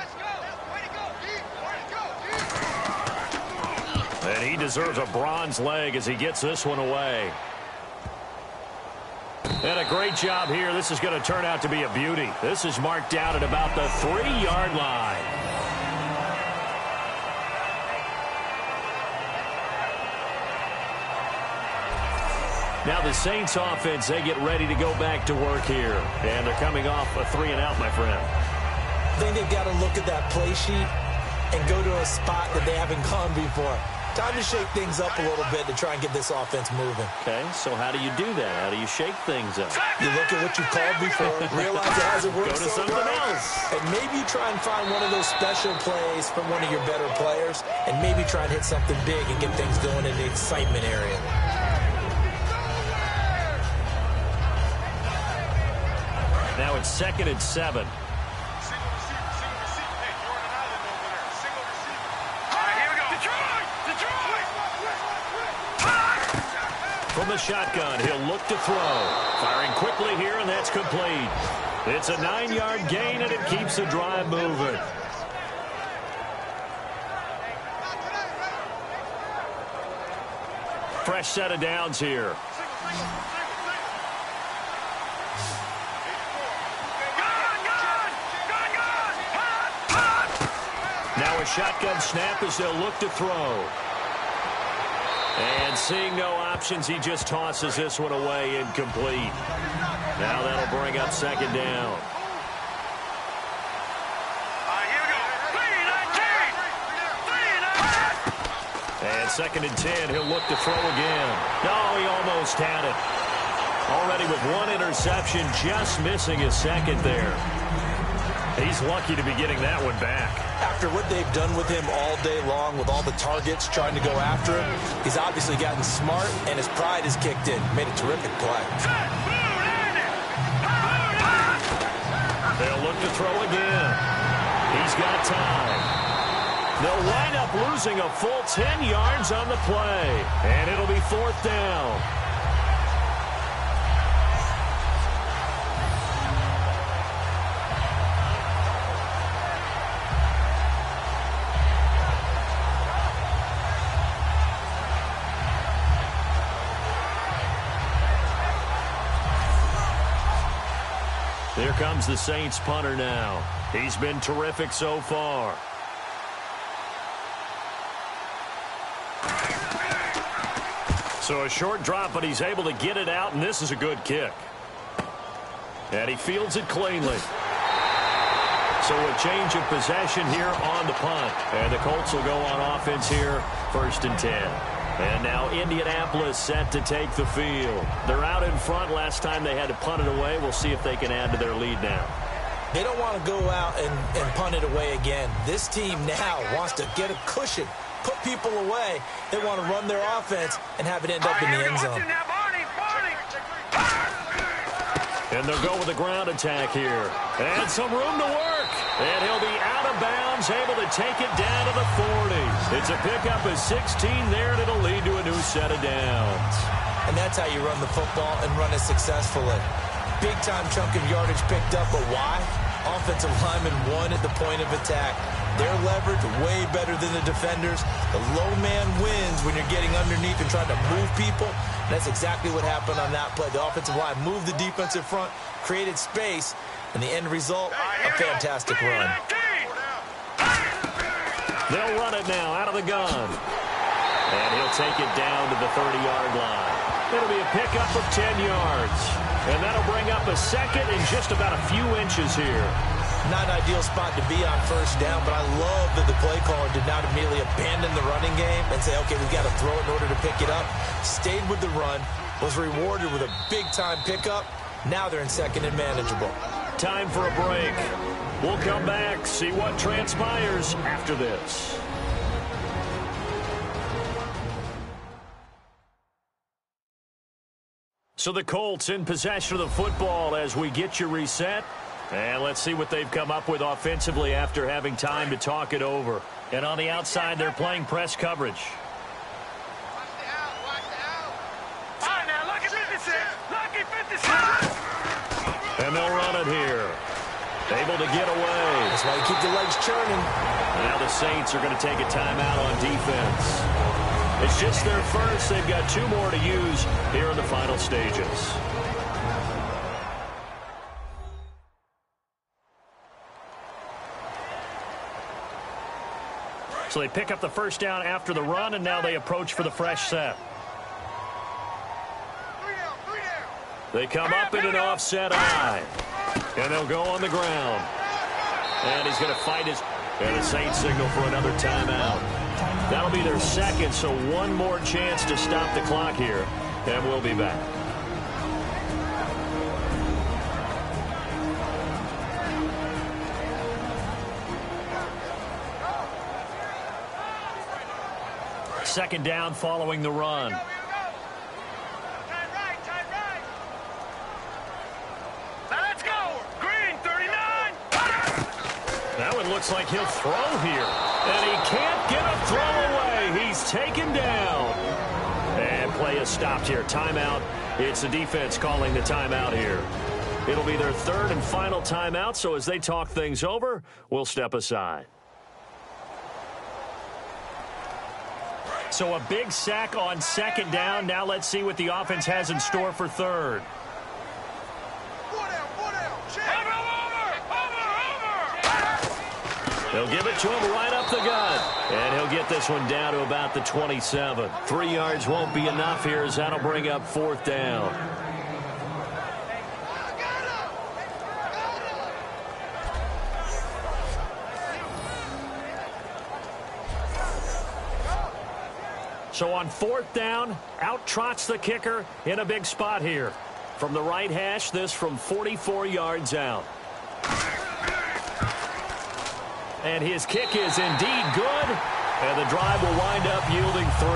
And he deserves a bronze leg as he gets this one away. And a great job here. This is going to turn out to be a beauty. This is marked out at about the 3-yard line. Now the Saints offense, they get ready to go back to work here. And they're coming off a 3-and-out, my friend. I think they've got to look at that play sheet and go to a spot that they haven't gone before. Time to shake things up a little bit to try and get this offense moving. Okay, so how do you do that? How do you shake things up? You look at what you called before, realize it hasn't worked Go to so something well, else. and maybe you try and find one of those special plays from one of your better players, and maybe try and hit something big and get things going in the excitement area. Now it's 2nd and 7. From the shotgun, he'll look to throw. Firing quickly here, and that's complete. It's a 9-yard gain, and it keeps the drive moving. Fresh set of downs here. Now a shotgun snap as they'll look to throw. And seeing no options, he just tosses this one away incomplete. Now that'll bring up 2nd down. And 2nd and 10, he'll look to throw again. No, he almost had it. Already with 1 interception, just missing his 2nd there. He's lucky to be getting that one back. After what they've done with him all day long with all the targets trying to go after him, he's obviously gotten smart, and his pride has kicked in. Made a terrific play. They'll look to throw again. He's got time. They'll wind up losing a full 10 yards on the play, and it'll be 4th down. Here comes the Saints punter now. He's been terrific so far. So a short drop, but he's able to get it out, and this is a good kick. And he fields it cleanly. So a change of possession here on the punt. And the Colts will go on offense here, 1st and 10. And now Indianapolis set to take the field. They're out in front. Last time they had to punt it away. We'll see if they can add to their lead now. They don't want to go out and punt it away again. This team now wants to get a cushion, put people away. They want to run their offense and have it end up in the end zone. And they'll go with a ground attack here. And some room to work. And he'll be out of bounds, able to take it down to the 40. It's a pickup of 16 there, and it'll lead to a new set of downs. And that's how you run the football and run it successfully. Big-time chunk of yardage picked up, but why? Offensive lineman won at the point of attack. Their leverage way better than the defenders. The low man wins when you're getting underneath and trying to move people. And that's exactly what happened on that play. The offensive line moved the defensive front, created space, and the end result, a fantastic run. They'll run it now out of the gun. And he'll take it down to the 30-yard line. It'll be a pickup of 10 yards. And that'll bring up a second and just about a few inches here. Not an ideal spot to be on 1st down, but I love that the play caller did not immediately abandon the running game and say, okay, we've got to throw it in order to pick it up. Stayed with the run, was rewarded with a big-time pickup. Now they're in 2nd and manageable. Time for a break. We'll come back, see what transpires after this. So the Colts in possession of the football as we get you reset. And let's see what they've come up with offensively after having time to talk it over. And on the outside, they're playing press coverage. And they'll run it here. Able to get away. That's why you keep the legs churning. Now the Saints are going to take a timeout on defense. It's just their first. They've got 2 more to use here in the final stages. So they pick up the 1st down after the run, and now they approach for the fresh set. They come up in an offset eye. And they'll go on the ground. And he's going to fight his... And the Saints signal for another timeout. That'll be their second, so one more chance to stop the clock here. And we'll be back. Second down following the run. That one looks like he'll throw here. And he can't get a throw away. He's taken down. And play is stopped here. Timeout. It's the defense calling the timeout here. It'll be their 3rd and final timeout, so as they talk things over, we'll step aside. So a big sack on 2nd down. Now let's see what the offense has in store for 3rd. They'll give it to him right up the gut. And he'll get this one down to about the 27. 3 yards won't be enough here as that'll bring up 4th down. So on 4th down, out trots the kicker in a big spot here. From the right hash, this from 44 yards out. And his kick is indeed good. And the drive will wind up yielding 3.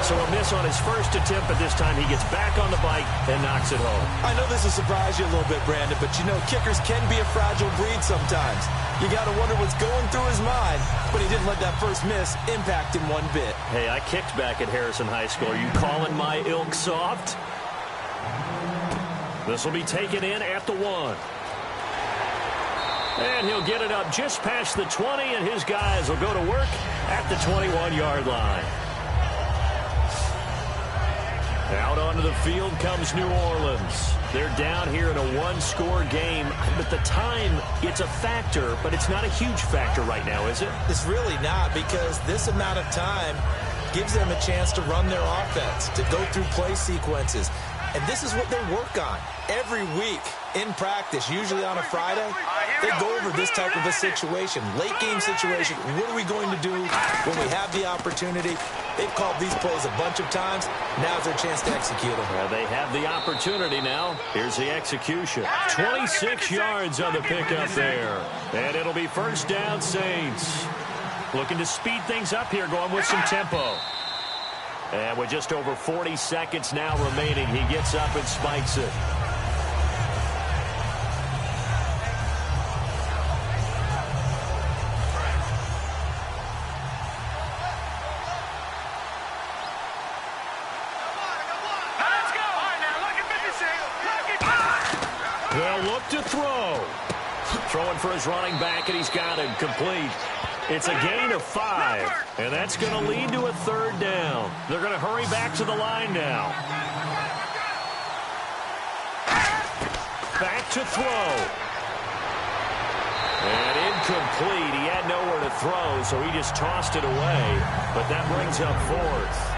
So a miss on his first attempt, but this time he gets back on the bike and knocks it home. I know this will surprise you a little bit, Brandon, but you know kickers can be a fragile breed sometimes. You got to wonder what's going through his mind, but he didn't let that first miss impact him one bit. Hey, I kicked back at Harrison High School. Are you calling my ilk soft? This will be taken in at the 1. And he'll get it up just past the 20, and his guys will go to work at the 21-yard line. Out onto the field comes New Orleans. They're down here in a 1-score game, but the time, it's a factor, but it's not a huge factor right now, is it? It's really not, because this amount of time gives them a chance to run their offense, to go through play sequences. And this is what they work on every week in practice, usually on a Friday. They go over this type of a situation, late game situation. What are we going to do when we have the opportunity? They've called these plays a bunch of times. Now's their chance to execute them. Well, they have the opportunity now. Here's the execution. 26 yards on the pickup there. And it'll be first down, Saints. Looking to speed things up here, going with some tempo. And with just over 40 seconds now remaining, he gets up and spikes it. They'll look to throw. Throwing for his running back, and he's got him complete. It's a gain of 5, and that's going to lead to a third down. They're going to hurry back to the line now. Back to throw. And incomplete. He had nowhere to throw, so he just tossed it away. But that brings up 4th.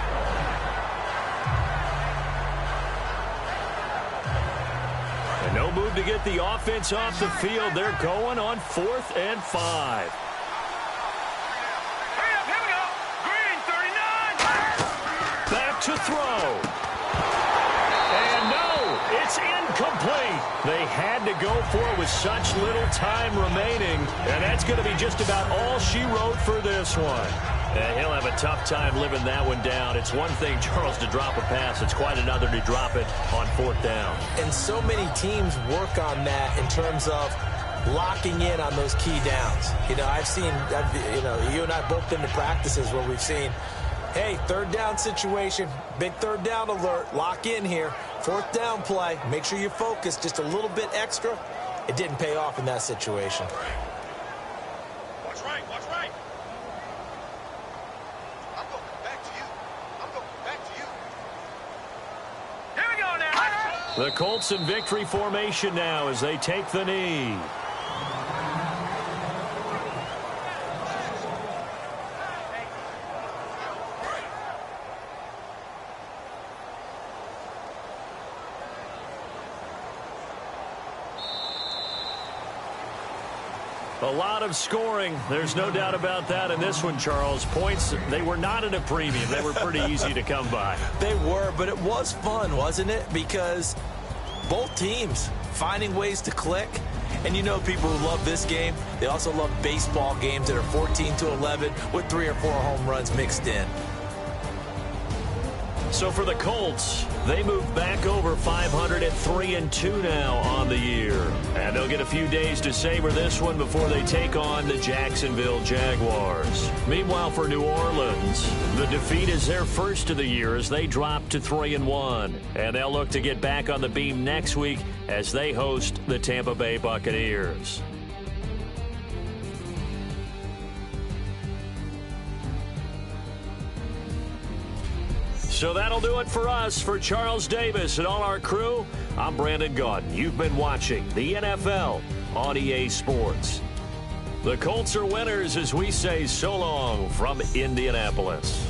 And no move to get the offense off the field. They're going on 4th and 5. To throw. And no, it's incomplete. They had to go for it with such little time remaining, and that's going to be just about all she wrote for this one. And he'll have a tough time living that one down. It's one thing, Charles, to drop a pass. It's quite another to drop it on 4th down. And so many teams work on that in terms of locking in on those key downs. You know, you and I both been to practices where we've seen, hey, third down situation, big third down alert, lock in here. 4th down play, make sure you focus just a little bit extra. It didn't pay off in that situation. Watch right, watch right. I'm going back to you. I'm going back to you. Here we go now. The Colts in victory formation now as they take the knee. A lot of scoring. There's no doubt about that in this one, Charles. Points, they were not at a premium. They were pretty easy to come by. They were, but it was fun, wasn't it? Because both teams finding ways to click. And you know people who love this game, they also love baseball games that are 14-11 with 3 or 4 home runs mixed in. So for the Colts, they move back over 500 at 3-2 now on the year. And they'll get a few days to savor this one before they take on the Jacksonville Jaguars. Meanwhile, for New Orleans, the defeat is their first of the year as they drop to 3-1. And they'll look to get back on the beam next week as they host the Tampa Bay Buccaneers. So that'll do it for us. For Charles Davis and all our crew, I'm Brandon Gaudin. You've been watching the NFL on EA Sports. The Colts are winners as we say so long from Indianapolis.